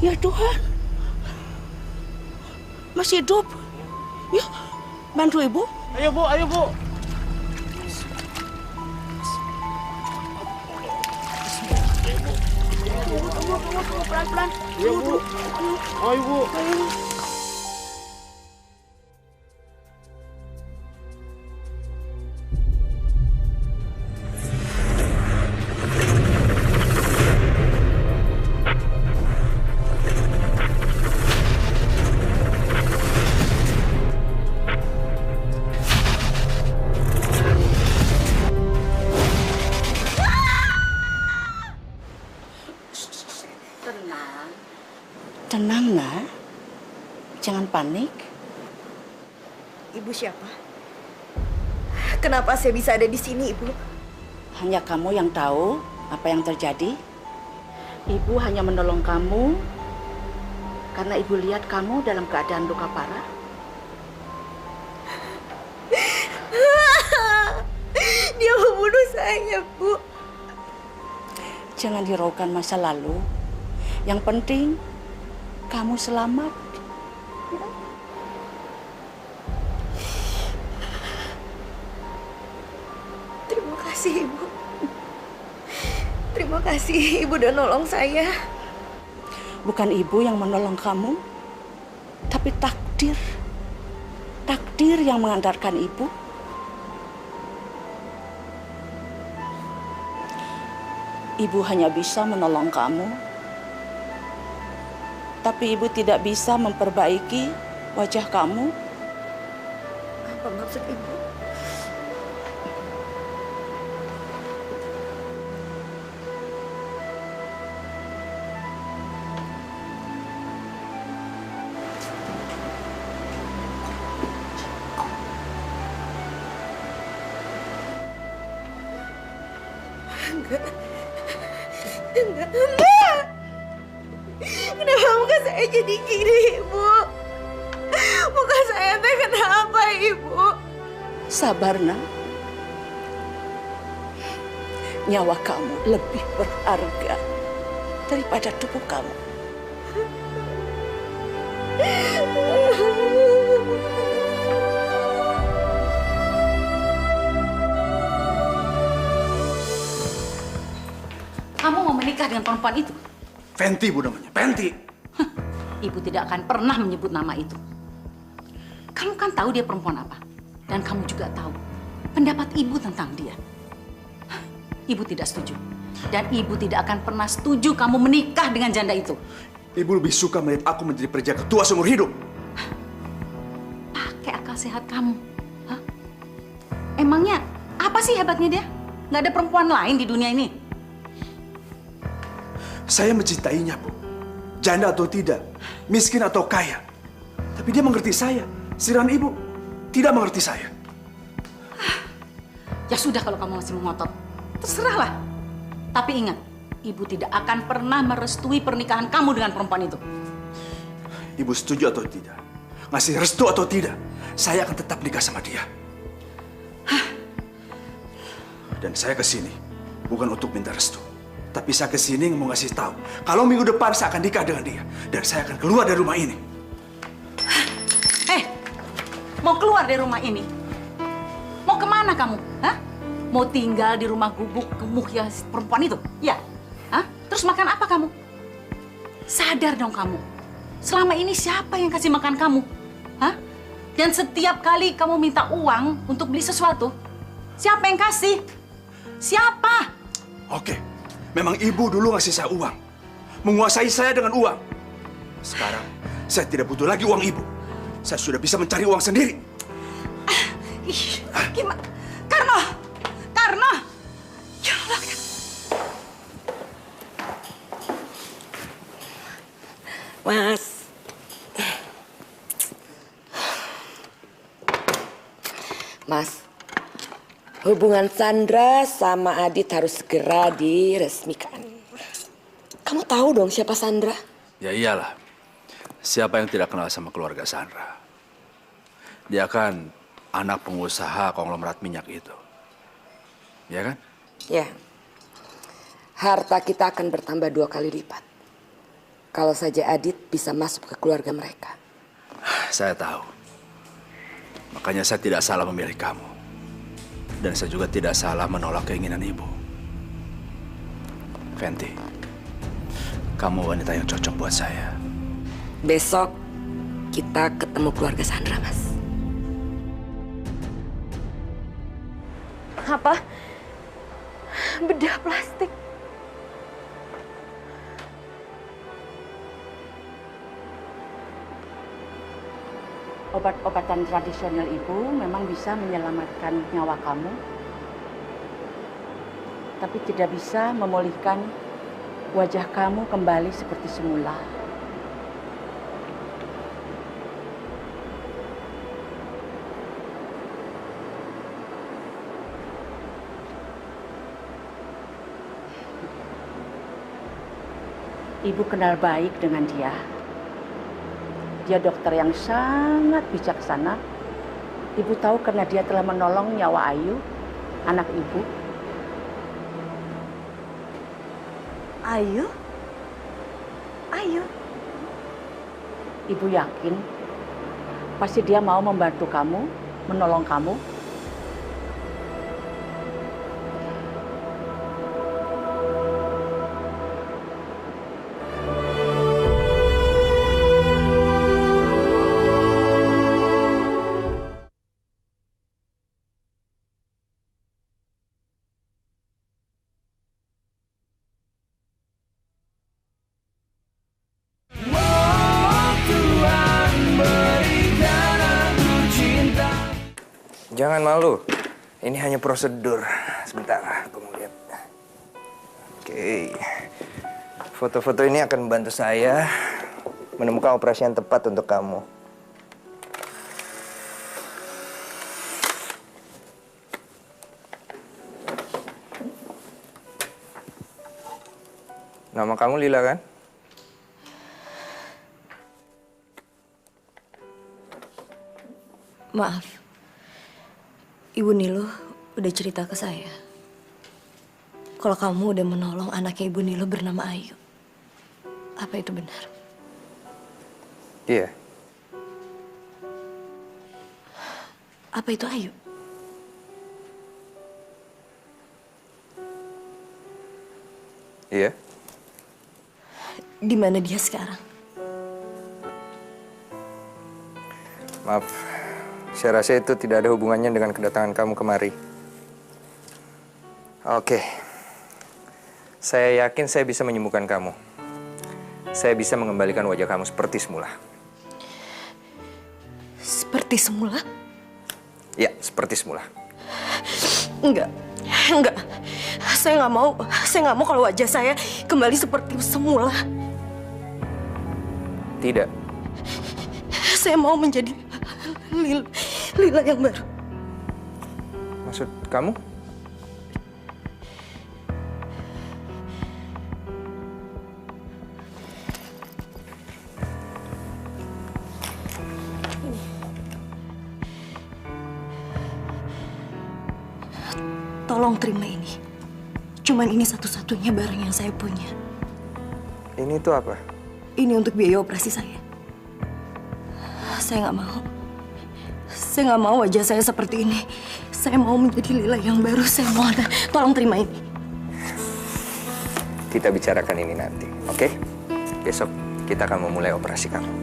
Ya Tuhan. Masih hidup. Yuk, bantu Ibu. Ayo, Bu. Ayo, Bu. Pelan-pelan. Ayo, Bu. Ayo, Bu. Ayo. Tenang, Nak. Jangan panik. Ibu siapa? Kenapa saya bisa ada di sini, Ibu? Hanya kamu yang tahu apa yang terjadi. Ibu hanya menolong kamu karena Ibu lihat kamu dalam keadaan luka parah. Dia membunuh saya, Bu. Jangan hiraukan masa lalu. Yang penting kamu selamat. Terima kasih, Ibu. Terima kasih, Ibu udah nolong saya. Bukan Ibu yang menolong kamu, tapi takdir. Takdir yang mengantarkan Ibu. Ibu hanya bisa menolong kamu, tapi Ibu tidak bisa memperbaiki wajah kamu. Apa maksud Ibu? Enggak. Kenapa muka saya jadi gini, Ibu? Muka saya teh kenapa, Ibu? Sabar, nak. Nyawa kamu lebih berharga daripada tubuh kamu. Kamu mau menikah dengan perempuan itu? Fenty, Bu, namanya. Fenty. Ibu tidak akan pernah menyebut nama itu. Kamu kan tahu dia perempuan apa. Dan kamu juga tahu pendapat ibu tentang dia. Ibu tidak setuju. Dan ibu tidak akan pernah setuju kamu menikah dengan janda itu. Ibu lebih suka melihat aku menjadi perjaka tua seumur hidup. Pakai akal sehat kamu. Hah? Emangnya apa sih hebatnya dia? Nggak ada perempuan lain di dunia ini. Saya mencintainya, Bu. Janda atau tidak, miskin atau kaya. Tapi dia mengerti saya. Sedangkan Ibu tidak mengerti saya. Ya sudah kalau kamu masih mengotot. Terserahlah. Tapi ingat, Ibu tidak akan pernah merestui pernikahan kamu dengan perempuan itu. Ibu setuju atau tidak, ngasih restu atau tidak, saya akan tetap nikah sama dia. Dan saya kesini bukan untuk minta restu. Tapi saya kesini mau ngasih tahu kalau minggu depan saya akan nikah dengan dia. Dan saya akan keluar dari rumah ini. Mau keluar dari rumah ini? Mau kemana kamu? Hah? Mau tinggal di rumah gubuk gemuk ya perempuan itu? Ya? Hah? Terus makan apa kamu? Sadar dong kamu. Selama ini siapa yang kasih makan kamu? Hah? Dan setiap kali kamu minta uang untuk beli sesuatu, siapa yang kasih? Siapa? Oke, memang Ibu dulu ngasih saya uang. Menguasai saya dengan uang. Sekarang, saya tidak butuh lagi uang Ibu. Saya sudah bisa mencari uang sendiri. Gimana? Karno! Karno! Ya Allah. Mas. Mas, hubungan Sandra sama Adit harus segera diresmikan. Kamu tahu dong siapa Sandra? Ya iyalah. Siapa yang tidak kenal sama keluarga Sandra? Dia kan anak pengusaha konglomerat minyak itu. Ya kan? Ya. Harta kita akan bertambah 2 kali lipat. Kalau saja Adit bisa masuk ke keluarga mereka. Saya tahu. Makanya saya tidak salah memilih kamu. Dan saya juga tidak salah menolak keinginan Ibu. Fenty, kamu wanita yang cocok buat saya. Besok kita ketemu keluarga Sandra, Mas. Apa? Bedah plastik. Obat-obatan tradisional Ibu memang bisa menyelamatkan nyawa kamu, tapi tidak bisa memulihkan wajah kamu kembali seperti semula. Ibu kenal baik dengan dia. Dia dokter yang sangat bijaksana. Ibu tahu karena dia telah menolong nyawa Ayu, anak Ibu. Ayu? Ayu? Ibu yakin pasti dia mau membantu kamu, menolong kamu. Jangan malu. Ini hanya prosedur. Sebentar, aku mau lihat. Oke. Foto-foto ini akan membantu saya menemukan operasi yang tepat untuk kamu. Nama kamu Lila kan? Maaf, Ibu Nilo udah cerita ke saya kalau kamu udah menolong anaknya Ibu Nilo bernama Ayu. Apa itu benar? Iya. Apa itu Ayu? Iya. Di mana dia sekarang? Maaf, saya rasa itu tidak ada hubungannya dengan kedatangan kamu kemari. Oke. Saya yakin saya bisa menyembuhkan kamu. Saya bisa mengembalikan wajah kamu seperti semula. Seperti semula? Ya, seperti semula. Enggak. Saya nggak mau. Saya nggak mau kalau wajah saya kembali seperti semula. Tidak. Saya mau menjadi Lila yang baru. Maksud kamu? Tolong terima ini. Cuman ini satu-satunya barang yang saya punya. Ini tuh apa? Ini untuk biaya operasi saya. Saya nggak mau. Saya nggak mau wajah saya seperti ini. Saya mau menjadi Lila yang baru. Saya mohon, tolong terima ini. Kita bicarakan ini nanti, oke? Besok kita akan memulai operasi kamu.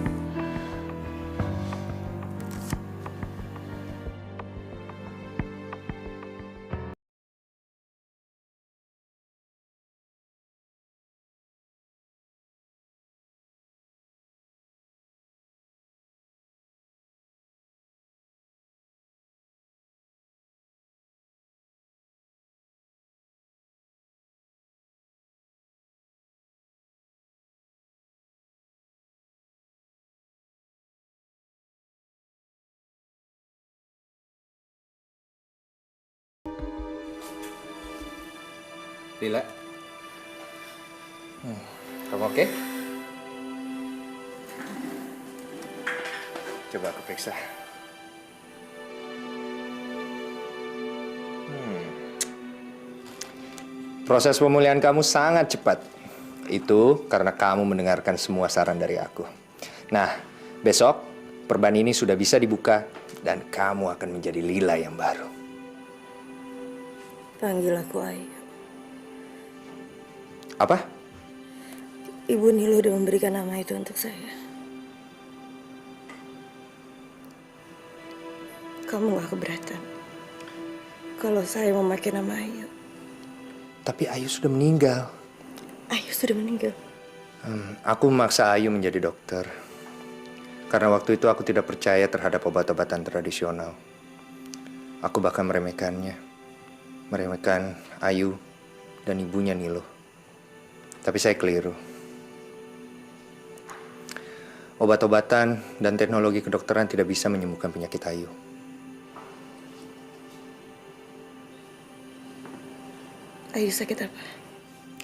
Lila, kamu oke? Coba aku periksa. Proses pemulihan kamu sangat cepat. Itu karena kamu mendengarkan semua saran dari aku. Nah, besok perban ini sudah bisa dibuka dan kamu akan menjadi Lila yang baru. Panggil aku Ayu. Apa? Ibu Nilo udah memberikan nama itu untuk saya. Kamu gak keberatan kalau saya memakai nama Ayu? Tapi Ayu sudah meninggal. Ayu sudah meninggal? Aku memaksa Ayu menjadi dokter. Karena waktu itu aku tidak percaya terhadap obat-obatan tradisional. Aku bahkan meremehkannya. Meremehkan Ayu dan ibunya Nilo. Tapi saya keliru. Obat-obatan dan teknologi kedokteran tidak bisa menyembuhkan penyakit Ayu. Ayu sakit apa?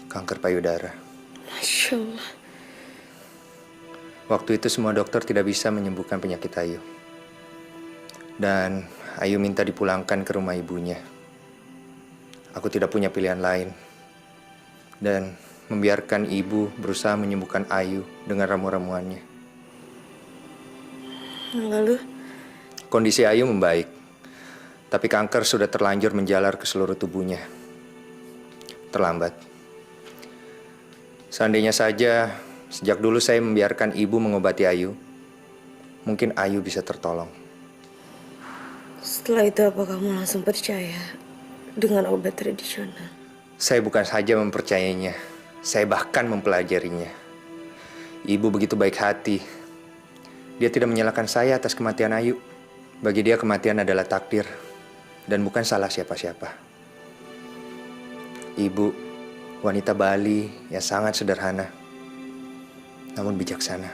Kanker payudara. Masya Allah. Waktu itu semua dokter tidak bisa menyembuhkan penyakit Ayu. Dan Ayu minta dipulangkan ke rumah ibunya. Aku tidak punya pilihan lain. Dan membiarkan ibu berusaha menyembuhkan Ayu dengan ramu-ramuannya. Lalu? Kondisi Ayu membaik. Tapi kanker sudah terlanjur menjalar ke seluruh tubuhnya. Terlambat. Seandainya saja sejak dulu saya membiarkan ibu mengobati Ayu, mungkin Ayu bisa tertolong. Setelah itu apa kamu langsung percaya dengan obat tradisional? Saya bukan saja mempercayainya, saya bahkan mempelajarinya. Ibu begitu baik hati. Dia tidak menyalahkan saya atas kematian Ayu. Bagi dia kematian adalah takdir dan bukan salah siapa-siapa. Ibu, wanita Bali yang sangat sederhana, namun bijaksana.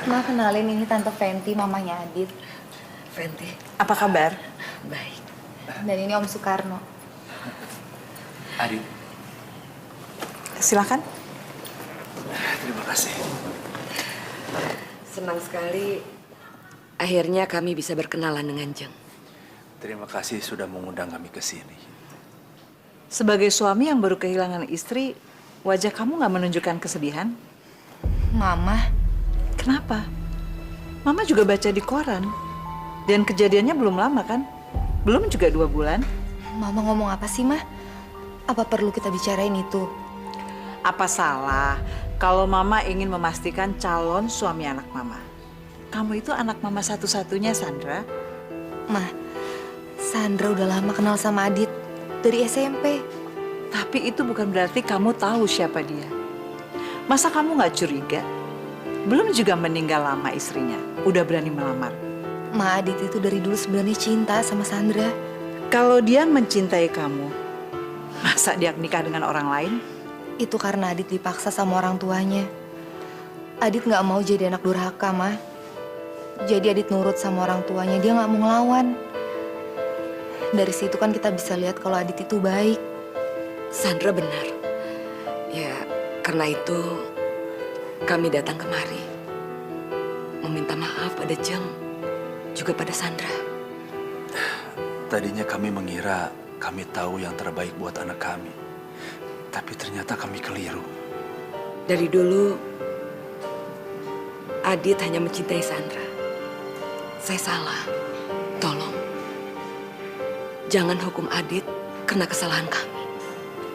Ma, kenalin ini Tante Fenty, mamanya Adit. Fenty. Apa kabar? Baik. Dan ini Om Soekarno. Adit. Silakan. Terima kasih. Senang sekali akhirnya kami bisa berkenalan dengan Jeng. Terima kasih sudah mengundang kami ke sini. Sebagai suami yang baru kehilangan istri, wajah kamu nggak menunjukkan kesedihan? Mama. Kenapa? Mama juga baca di koran. Dan kejadiannya belum lama kan? Belum juga 2 bulan. Mama ngomong apa sih, Ma? Apa perlu kita bicarain itu? Apa salah kalau Mama ingin memastikan calon suami anak Mama? Kamu itu anak Mama satu-satunya, Sandra. Ma, Sandra udah lama kenal sama Adit dari SMP. Tapi itu bukan berarti kamu tahu siapa dia. Masa kamu nggak curiga? Belum juga meninggal lama istrinya, udah berani melamar. Ma, Adit itu dari dulu sebenarnya cinta sama Sandra. Kalau dia mencintai kamu, masa dia nikah dengan orang lain? Itu karena Adit dipaksa sama orang tuanya. Adit nggak mau jadi anak durhaka, Ma. Jadi Adit nurut sama orang tuanya, dia nggak mau ngelawan. Dari situ kan kita bisa lihat kalau Adit itu baik. Sandra benar. Ya, karena itu kami datang kemari. Meminta maaf pada Jeng, juga pada Sandra. Tadinya kami mengira kami tahu yang terbaik buat anak kami. Tapi ternyata kami keliru. Dari dulu, Adit hanya mencintai Sandra. Saya salah. Tolong. Jangan hukum Adit karena kesalahan kami.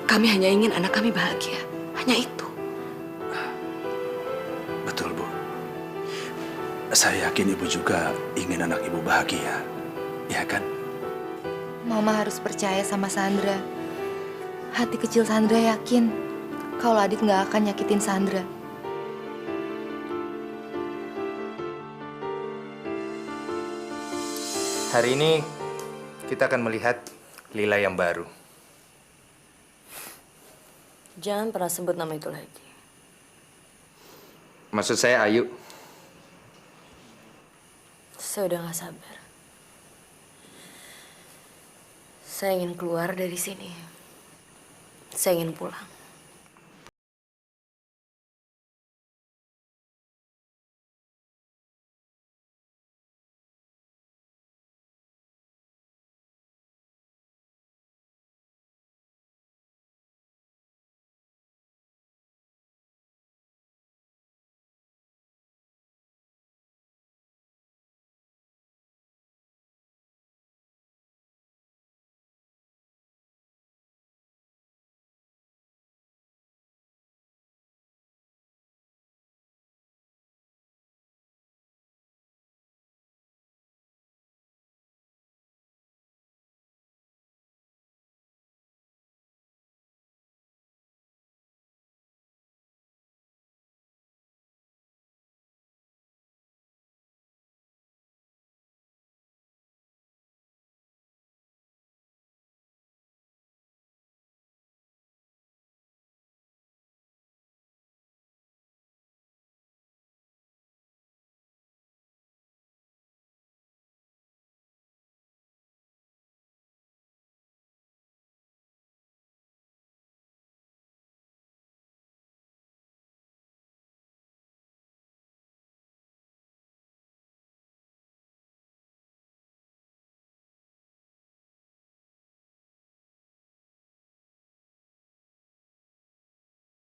Kami hanya ingin anak kami bahagia. Hanya itu. Betul, Bu. Saya yakin Ibu juga ingin anak Ibu bahagia. Ya kan? Mama harus percaya sama Sandra. Hati kecil Sandra yakin kalau Adit nggak akan nyakitin Sandra. Hari ini kita akan melihat Lila yang baru. Jangan pernah sebut nama itu lagi. Maksud saya Ayu. Saya udah gak sabar. Saya ingin keluar dari sini. Saya ingin pulang.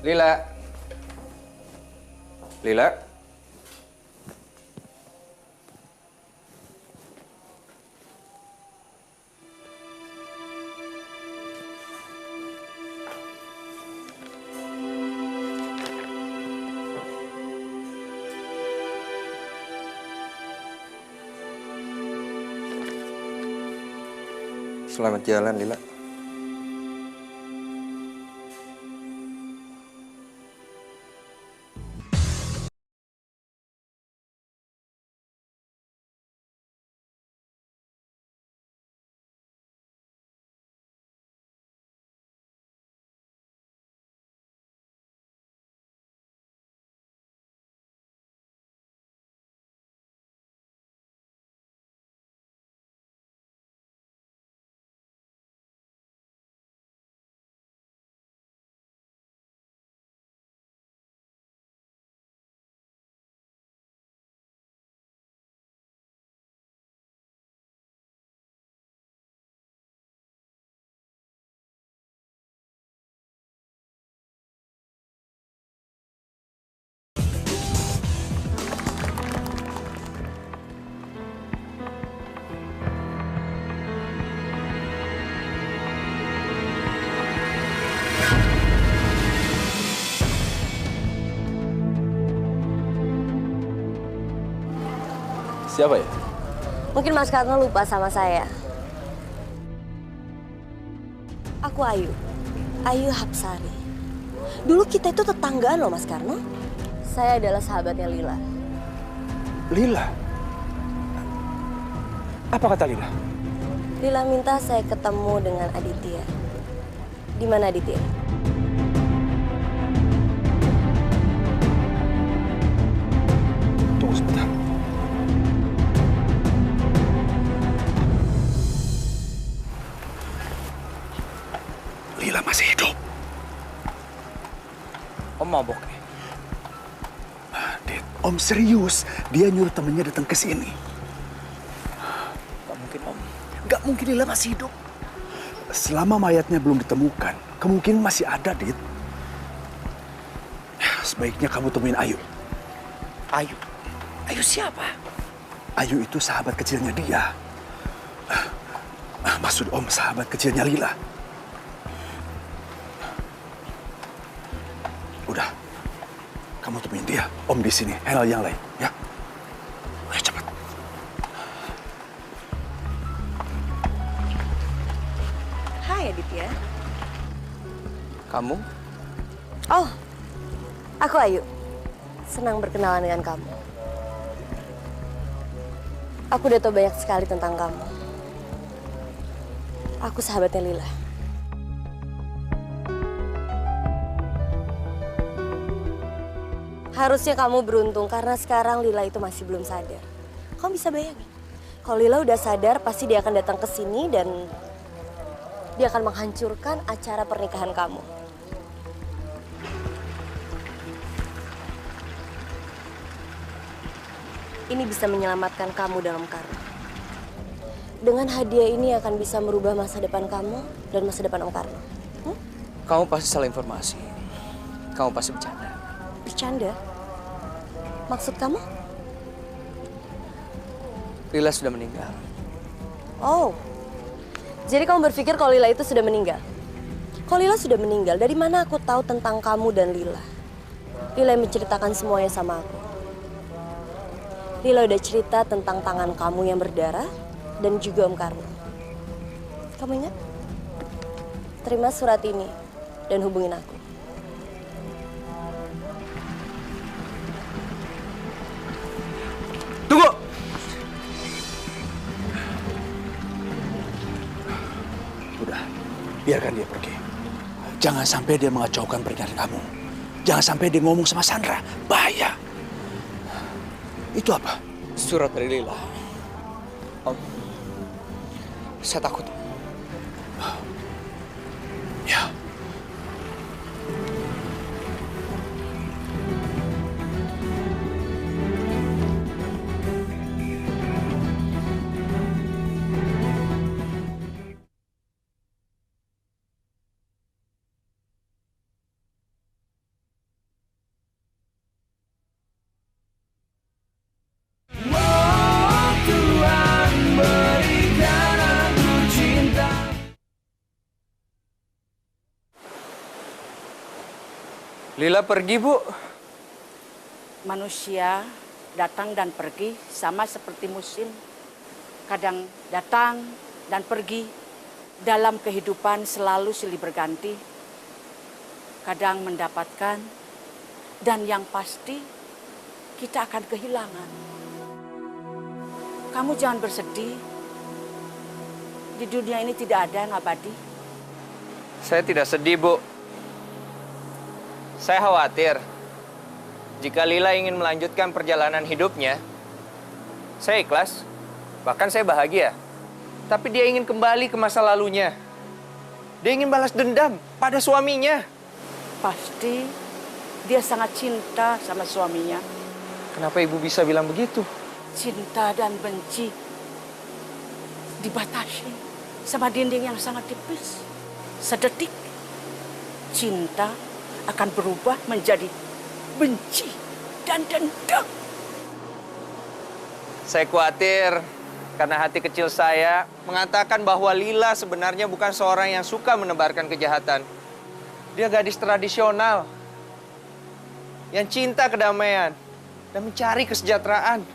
Lila. Lila. Selamat jalan, Lila. Siapa ya? Mungkin Mas Karno lupa sama saya. Aku Ayu. Ayu Hapsari. Dulu kita itu tetanggaan loh Mas Karno. Saya adalah sahabatnya Lila. Lila? Apa kata Lila? Lila minta saya ketemu dengan Aditya. Di mana Aditya? Tunggu sebentar. Lila masih hidup. Om mabok nih. Dit, Om serius. Dia nyuruh temennya datang ke sini. Gak mungkin, Om. Gak mungkin Lila masih hidup. Selama mayatnya belum ditemukan, kemungkinan masih ada, Dit. Sebaiknya kamu temuin Ayu. Ayu? Ayu siapa? Ayu itu sahabat kecilnya dia. Maksud Om sahabat kecilnya Lila. Udah, kamu temuin dia. Om di sini, handle yang lain, ya. Ayo cepat. Hai Aditya. Kamu? Oh, aku Ayu. Senang berkenalan dengan kamu. Aku udah tahu banyak sekali tentang kamu. Aku sahabatnya Lila. Harusnya kamu beruntung karena sekarang Lila itu masih belum sadar. Kamu bisa bayangin, kalau Lila udah sadar pasti dia akan datang ke sini dan dia akan menghancurkan acara pernikahan kamu. Ini bisa menyelamatkan kamu dalam karma. Dengan hadiah ini akan bisa merubah masa depan kamu dan masa depan Om Karno. Kamu pasti salah informasi. Kamu pasti bercanda. Bercanda? Maksud kamu? Lila sudah meninggal. Oh, jadi kamu berpikir kalau Lila itu sudah meninggal? Kalau Lila sudah meninggal, dari mana aku tahu tentang kamu dan Lila? Lila yang menceritakan semuanya sama aku. Lila udah cerita tentang tangan kamu yang berdarah dan juga Om Karno. Kamu ingat? Terima surat ini dan hubungin aku. Tunggu! Udah, biarkan dia pergi. Jangan sampai dia mengacaukan pernikahan kamu. Jangan sampai dia ngomong sama Sandra. Bahaya. Itu apa? Surat dari Lila. Om, saya takut. Ya. Lila pergi, Bu. Manusia datang dan pergi sama seperti musim. Kadang datang dan pergi. Dalam kehidupan selalu silih berganti. Kadang mendapatkan dan yang pasti kita akan kehilangan. Kamu jangan bersedih. Di dunia ini tidak ada yang abadi. Saya tidak sedih, Bu. Saya khawatir jika Lila ingin melanjutkan perjalanan hidupnya, saya ikhlas, bahkan saya bahagia. Tapi dia ingin kembali ke masa lalunya. Dia ingin balas dendam pada suaminya. Pasti dia sangat cinta sama suaminya. Kenapa Ibu bisa bilang begitu? Cinta dan benci dibatasi sama dinding yang sangat tipis. Sedetik cinta akan berubah menjadi benci dan dendam. Saya khawatir karena hati kecil saya mengatakan bahwa Lila sebenarnya bukan seorang yang suka menebarkan kejahatan. Dia gadis tradisional yang cinta kedamaian dan mencari kesejahteraan.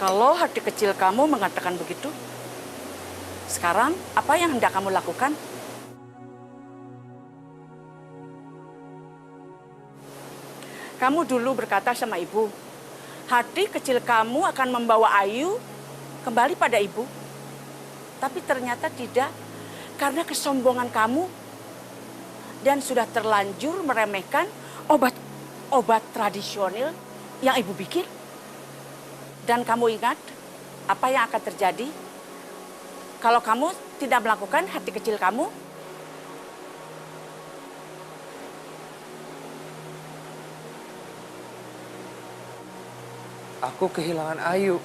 Kalau hati kecil kamu mengatakan begitu, sekarang apa yang hendak kamu lakukan? Kamu dulu berkata sama ibu, hati kecil kamu akan membawa Ayu kembali pada ibu. Tapi ternyata tidak, karena kesombongan kamu dan sudah terlanjur meremehkan obat tradisional yang ibu bikin. Dan kamu ingat apa yang akan terjadi kalau kamu tidak melakukan hati kecil kamu? Aku kehilangan Ayu.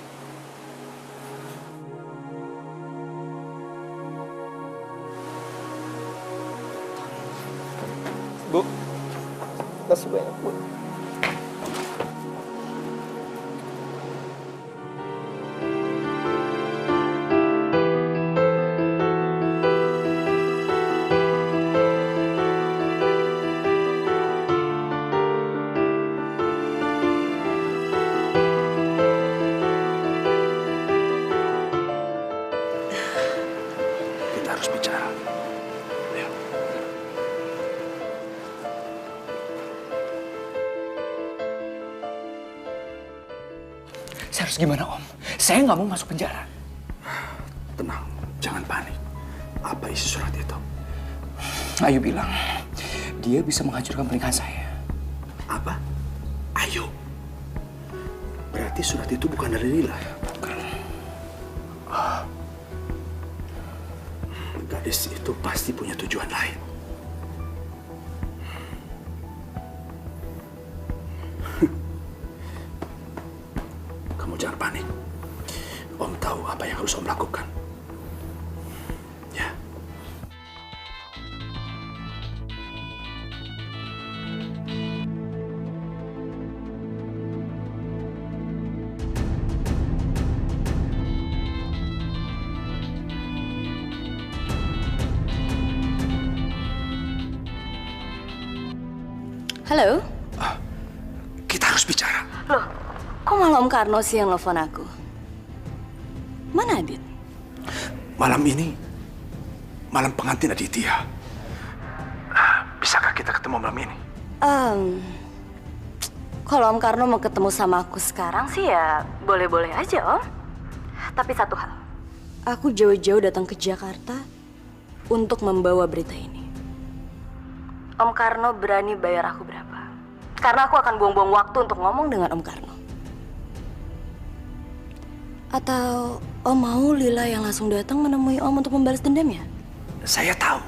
Bu, kasih banyak, Bu. Kita harus bicara. Ayo. Saya harus gimana, Om? Saya nggak mau masuk penjara. Tenang, jangan panik. Apa isi surat itu? Ayu bilang, dia bisa menghancurkan pernikahan saya. Apa? Ayu? Berarti surat itu bukan dari Lila? Bukan. Gadis itu pasti punya tujuan lain. Kamu jangan panik. Om tahu apa yang harus Om lakukan. Ya. Halo? Kita harus bicara. Loh, kok malah Om Karno sih yang nelfon aku? Mana Adit? Malam ini, malam pengantin Aditya. Bisakah kita ketemu malam ini? Kalau Om Karno mau ketemu sama aku sekarang sih ya boleh-boleh aja, Om. Tapi satu hal, aku jauh-jauh datang ke Jakarta untuk membawa berita ini. Om Karno berani bayar aku berapa? Karena aku akan buang-buang waktu untuk ngomong dengan Om Karno. Atau Om mau Lila yang langsung datang menemui Om untuk membalas dendamnya? Saya tahu.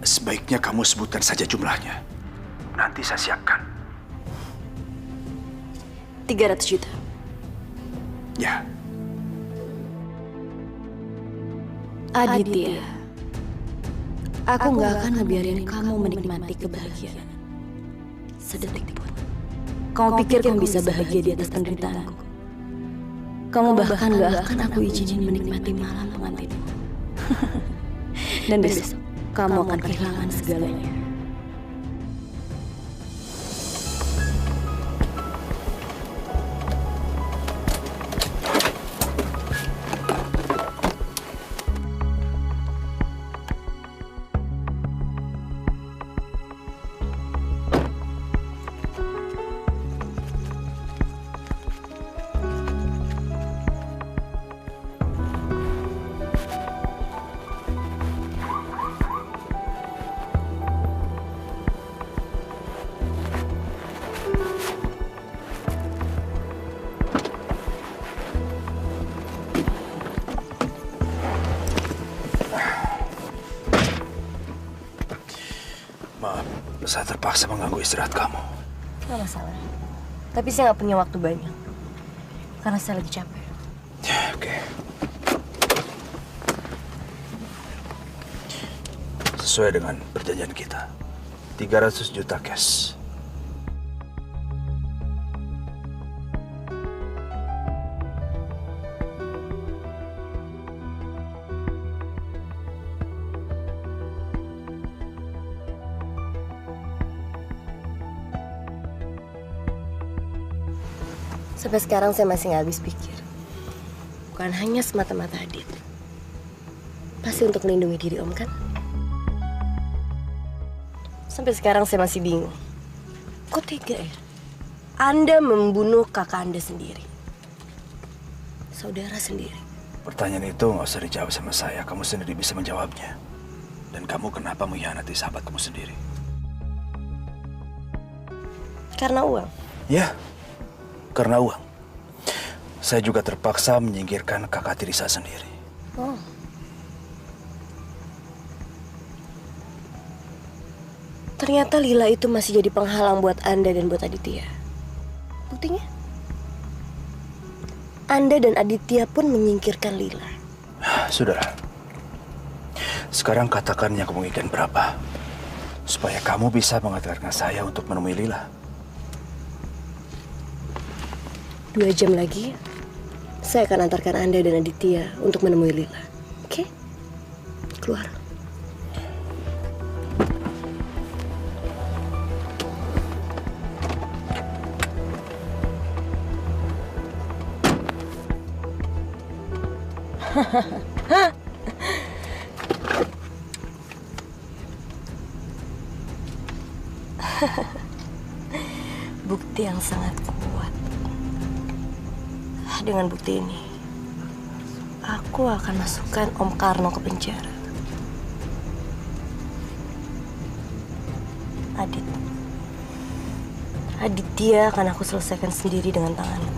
Sebaiknya kamu sebutkan saja jumlahnya. Nanti saya siapkan. 300 juta. Ya. Aditya, aku nggak akan ngebiarin kamu menikmati kebahagiaan sedetik pun. Kamu pikir kamu bisa bahagia di atas penderitaanku? Kamu bahkan nggak akan aku izinin menikmati malam pengantinmu. Dan besok kamu akan kehilangan segalanya. Maaf, saya terpaksa mengganggu istirahat kamu. Nggak masalah. Tapi saya nggak punya waktu banyak. Karena saya lagi capek. Ya, oke. Sesuai dengan perjanjian kita. 300 juta cash. Sampai sekarang saya masih nggak habis pikir. Bukan hanya semata-mata Adit. Pasti untuk melindungi diri Om kan? Sampai sekarang saya masih bingung. Kok tega ya? Anda membunuh kakak Anda sendiri. Saudara sendiri. Pertanyaan itu nggak usah dijawab sama saya. Kamu sendiri bisa menjawabnya. Dan kamu kenapa mengkhianati sahabat kamu sendiri? Karena uang? Ya, karena uang. Saya juga terpaksa menyingkirkan kakak tiri saya sendiri. Oh. Ternyata Lila itu masih jadi penghalang buat Anda dan buat Aditya. Buktinya? Anda dan Aditya pun menyingkirkan Lila. Sudah. Sekarang katakan yang kamu inginkan berapa. Supaya kamu bisa mengantarkan saya untuk menemui Lila. 2 jam lagi, saya akan antarkan Anda dan Aditya untuk menemui Lila. Oke? Keluar. Bukti yang sangat kuat. Dengan bukti ini, aku akan masukkan Om Karno ke penjara. Aditya akan aku selesaikan sendiri dengan tanganku.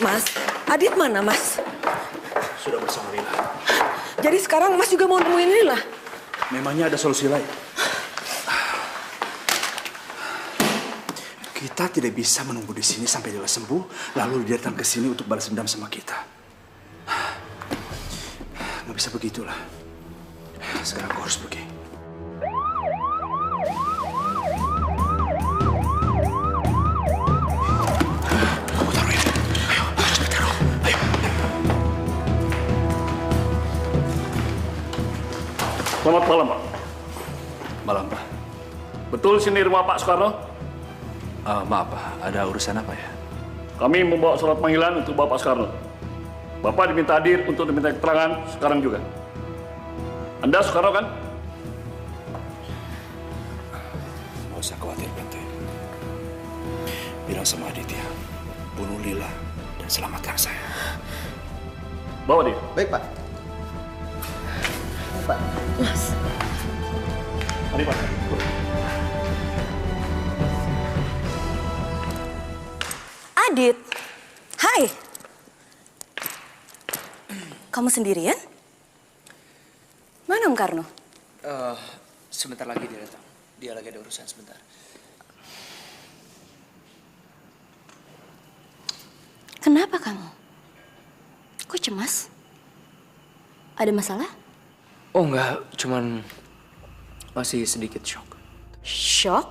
Mas, Adit mana, Mas? Sudah bersama Lila. Jadi sekarang Mas juga mau nemuin Lila? Memangnya ada solusi lain? Kita tidak bisa menunggu di sini sampai Lila sembuh, lalu dia datang ke sini untuk balas dendam sama kita. Nggak bisa begitulah. Sekarang aku harus pergi. Selamat malam, Pak. Malam, Pak. Betul sini rumah Pak Soekarno? Maaf, Pak. Ada urusan apa ya? Kami membawa surat panggilan untuk Bapak Soekarno. Bapak diminta hadir untuk diminta keterangan sekarang juga. Anda Soekarno kan? Nggak usah khawatir, Bante. Bilang sama Aditya, bunuh Lila dan selamatkan saya. Bawa dia. Baik, Pak. Pak, Mas. Mari, Pak. Adit, hai. Kamu sendirian? Mana Om Karno? Sebentar lagi dia datang. Dia lagi ada urusan sebentar. Kenapa kamu? Kok cemas? Ada masalah? Oh enggak, cuman masih sedikit shock. Shock?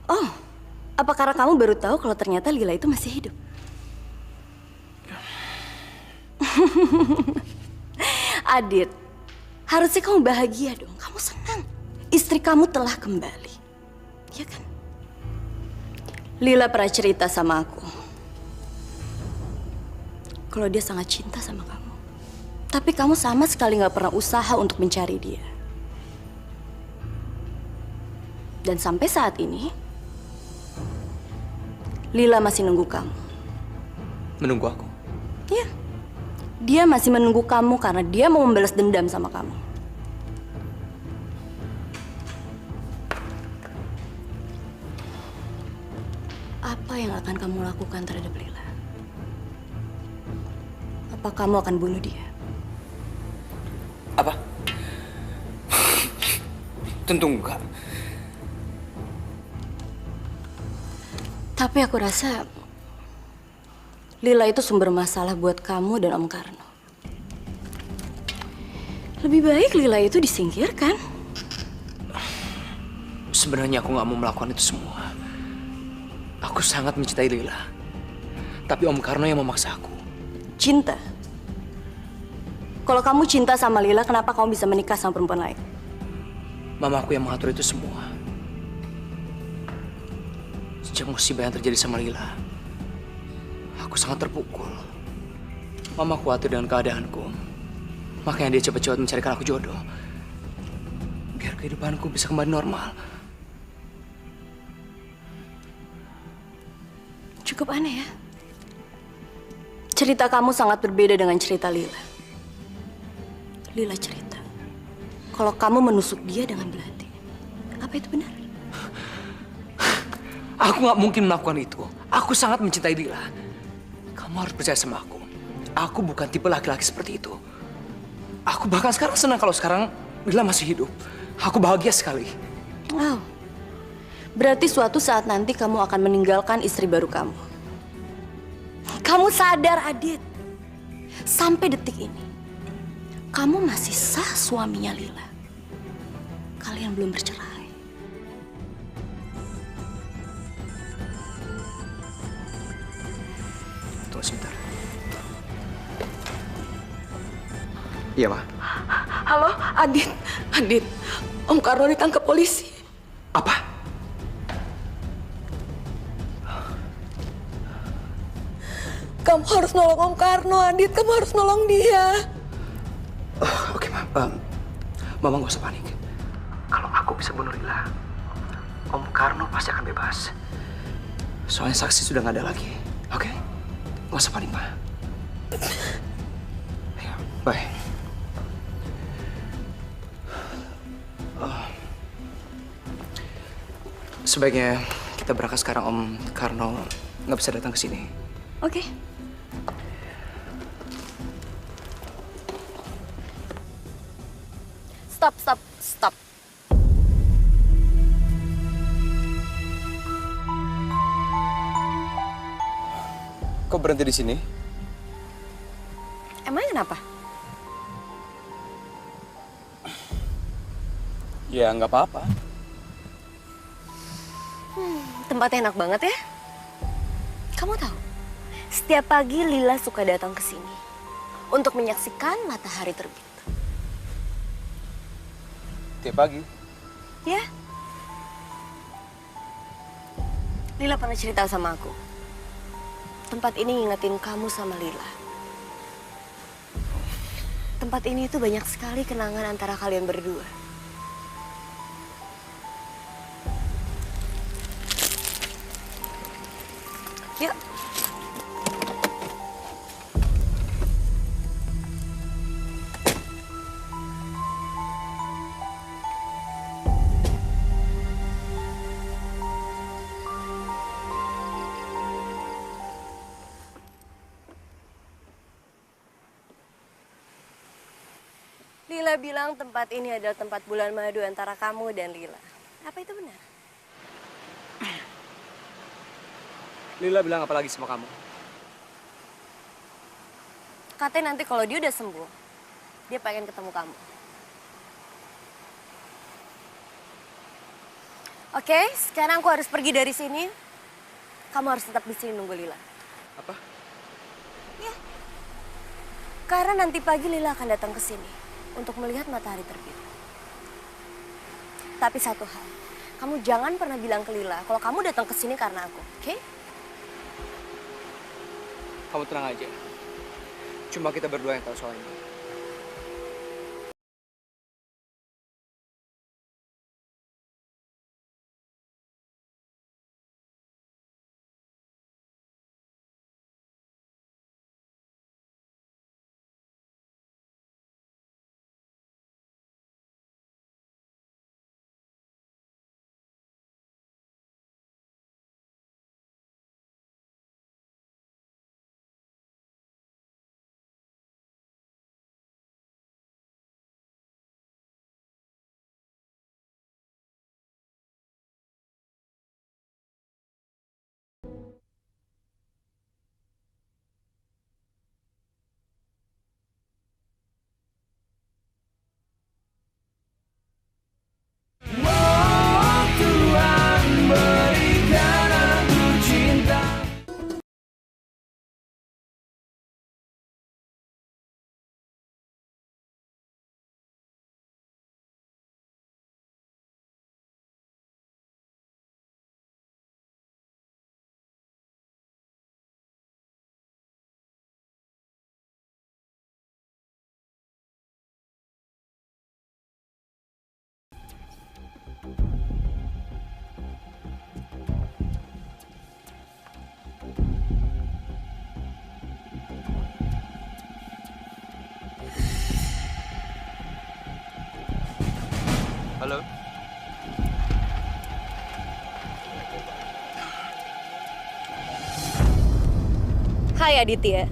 Oh, apa karena kamu baru tahu kalau ternyata Lila itu masih hidup? Adit, harusnya kamu bahagia dong. Kamu senang. Istri kamu telah kembali. Ya kan? Lila pernah cerita sama aku kalau dia sangat cinta sama kamu. Tapi kamu sama sekali nggak pernah usaha untuk mencari dia. Dan sampai saat ini, Lila masih nunggu kamu. Menunggu aku? Iya. Dia masih menunggu kamu karena dia mau membalas dendam sama kamu. Apa yang akan kamu lakukan terhadap Lila? Apa kamu akan bunuh dia? Apa? Tentu enggak. Tapi aku rasa Lila itu sumber masalah buat kamu dan Om Karno. Lebih baik Lila itu disingkirkan. Sebenarnya aku nggak mau melakukan itu semua. Aku sangat mencintai Lila. Tapi Om Karno yang memaksa aku. Cinta? Kalau kamu cinta sama Lila, kenapa kamu bisa menikah sama perempuan lain? Mamaku yang mengatur itu semua. Sejak musibah yang terjadi sama Lila, aku sangat terpukul. Mama khawatir dengan keadaanku. Makanya dia cepat-cepat mencarikan aku jodoh. Biar kehidupanku bisa kembali normal. Cukup aneh ya. Cerita kamu sangat berbeda dengan cerita Lila. Lila cerita kalau kamu menusuk dia dengan belati. Apa itu benar? Aku nggak mungkin melakukan itu. Aku sangat mencintai Lila. Kamu harus percaya sama aku. Aku bukan tipe laki-laki seperti itu. Aku bahkan sekarang senang kalau sekarang Lila masih hidup. Aku bahagia sekali. Wow. Berarti suatu saat nanti kamu akan meninggalkan istri baru kamu. Kamu sadar, Adit? Sampai detik ini, kamu masih sah suaminya Lila. Kalian belum bercerai. Tunggu sebentar. Iya, Ma. Halo, Adit. Adit, Om Karno ditangkap polisi. Apa? Kamu harus nolong Om Karno, Adit. Kamu harus nolong dia. Oke, Ma. Mama nggak usah panik. Kalau aku bisa bunuh Lila, Om Karno pasti akan bebas. Soalnya saksi sudah nggak ada lagi. Oke? Nggak usah panik, Ma. Ya, bye. Sebaiknya kita berangkat sekarang, Om Karno nggak bisa datang ke sini. Oke. Stop, stop, stop. Kok berhenti di sini? Emangnya kenapa? Ya, nggak apa-apa. Tempatnya enak banget ya. Kamu tahu, setiap pagi Lila suka datang ke sini untuk menyaksikan matahari terbit. Tiap pagi? Ya. Lila pernah cerita sama aku. Tempat ini ngingetin kamu sama Lila. Tempat ini tuh banyak sekali kenangan antara kalian berdua. Yuk. Lila bilang tempat ini adalah tempat bulan madu antara kamu dan Lila. Apa itu benar? Lila bilang apa lagi sama kamu? Katanya nanti kalau dia udah sembuh, dia pengen ketemu kamu. Oke, sekarang aku harus pergi dari sini. Kamu harus tetap di sini nunggu Lila. Apa? Ya. Karena nanti pagi Lila akan datang ke sini untuk melihat matahari terbit. Tapi satu hal, kamu jangan pernah bilang ke Lila kalau kamu datang ke sini karena aku, oke? Kamu tenang aja. Cuma kita berdua yang tahu soal ini. Hai Aditya.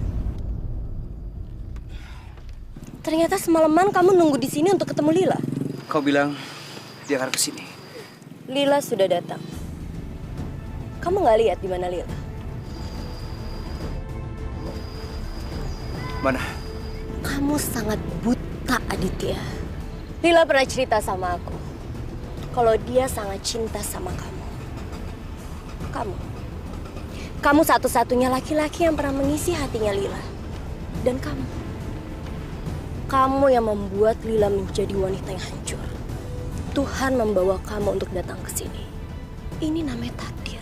Ternyata semalaman kamu nunggu di sini untuk ketemu Lila. Kau bilang dia akan kesini. Lila sudah datang. Kamu nggak lihat di mana Lila? Mana? Kamu sangat buta, Aditya. Lila pernah cerita sama aku kalau dia sangat cinta sama kamu. Kamu satu-satunya laki-laki yang pernah mengisi hatinya Lila. Dan kamu yang membuat Lila menjadi wanita yang hancur. Tuhan membawa kamu untuk datang ke sini. Ini namanya takdir.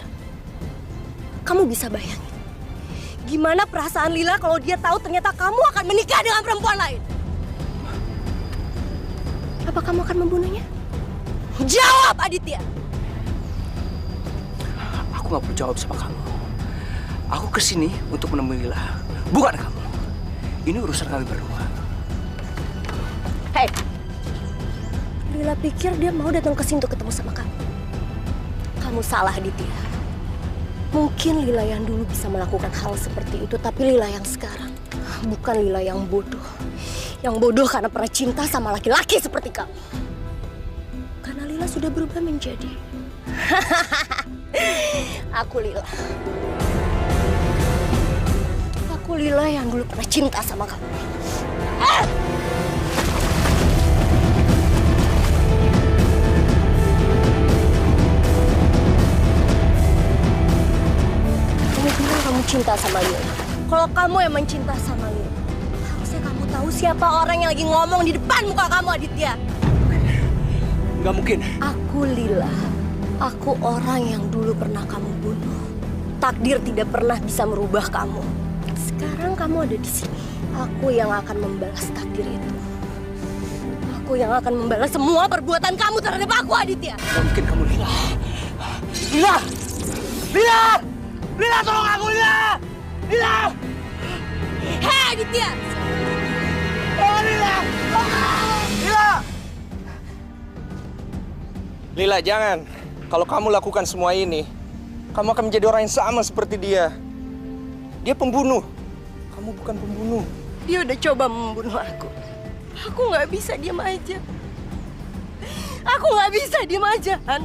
Kamu bisa bayangin gimana perasaan Lila kalau dia tahu ternyata kamu akan menikah dengan perempuan lain? Apa kamu akan membunuhnya? Jawab, Aditya! Aku nggak perlu jawab sama kamu. Aku kesini untuk menemui Lila, bukan kamu. Ini urusan kami berdua. Hei, Lila pikir dia mau datang ke sini untuk ketemu sama kamu. Kamu salah, Aditya. Mungkin Lila yang dulu bisa melakukan hal seperti itu, tapi Lila yang sekarang bukan Lila yang bodoh. Yang bodoh karena pernah cinta sama laki-laki seperti kamu. Karena Lila sudah berubah menjadi aku Lila. Aku Lila yang dulu pernah cinta sama kamu. Kamu bilang kamu cinta sama Lila. Kalau kamu yang mencinta sama Lila, harusnya kamu tahu siapa orang yang lagi ngomong di depan muka kamu, Aditya. Nggak mungkin. Aku Lila. Aku orang yang dulu pernah kamu bunuh. Takdir tidak pernah bisa merubah kamu. Sekarang kamu ada di sini. Aku yang akan membalas takdir itu. Aku yang akan membalas semua perbuatan kamu terhadap aku, Aditya. Nggak mungkin kamu, Lila. Lila! Lila! Lila, tolong aku, Lila! Lila! Hei, Aditya! Oh, Lila! Lila! Lila, jangan. Kalau kamu lakukan semua ini, kamu akan menjadi orang yang sama seperti dia. Dia pembunuh. Kamu bukan pembunuh. Dia udah coba membunuh aku. Aku nggak bisa diam aja. Aku nggak bisa diam aja, Han.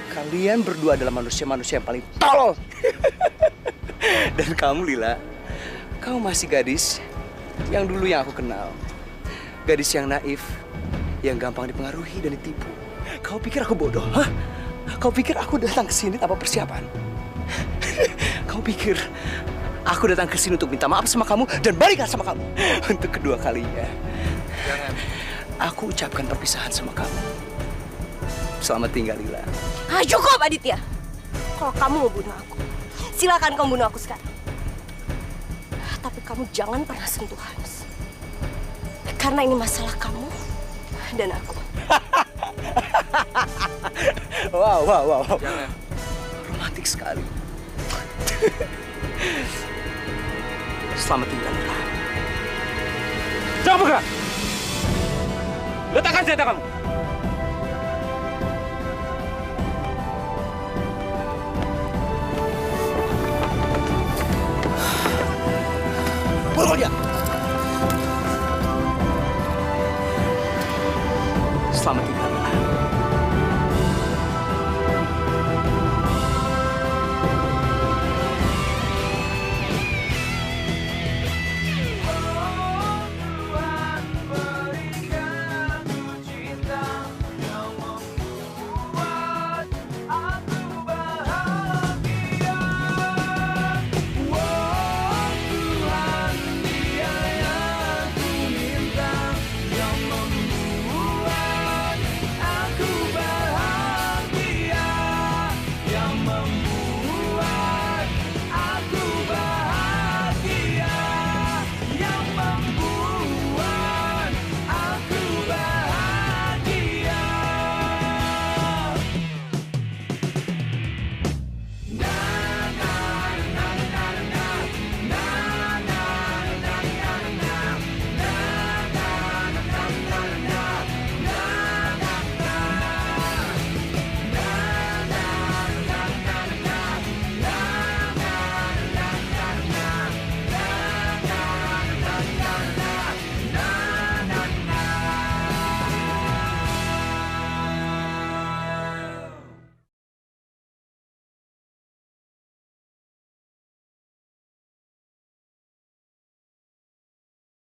Kalian berdua adalah manusia-manusia yang paling tolol. Dan kamu, Lila, kamu masih gadis yang dulu yang aku kenal. Gadis yang naif, yang gampang dipengaruhi dan ditipu. Kau pikir aku bodoh, hah? Kau pikir aku datang ke sini tanpa persiapan? Kau pikir aku datang ke sini untuk minta maaf sama kamu dan balikan sama kamu? Untuk kedua kalinya. Jangan. Aku ucapkan perpisahan sama kamu. Selamat tinggal, Lila. Ah, cukup, Aditya. Kalau kamu mau bunuh aku, silakan kamu bunuh aku sekarang. Tapi kamu jangan pernah sentuh Hans. Karena ini masalah kamu dan aku. Wow. Jangan. Romantis sekali. Selamat tinggal, Lila. Jangan bergerak. Letakkan senjata kamu. Bunuh dia. Selamat tinggal.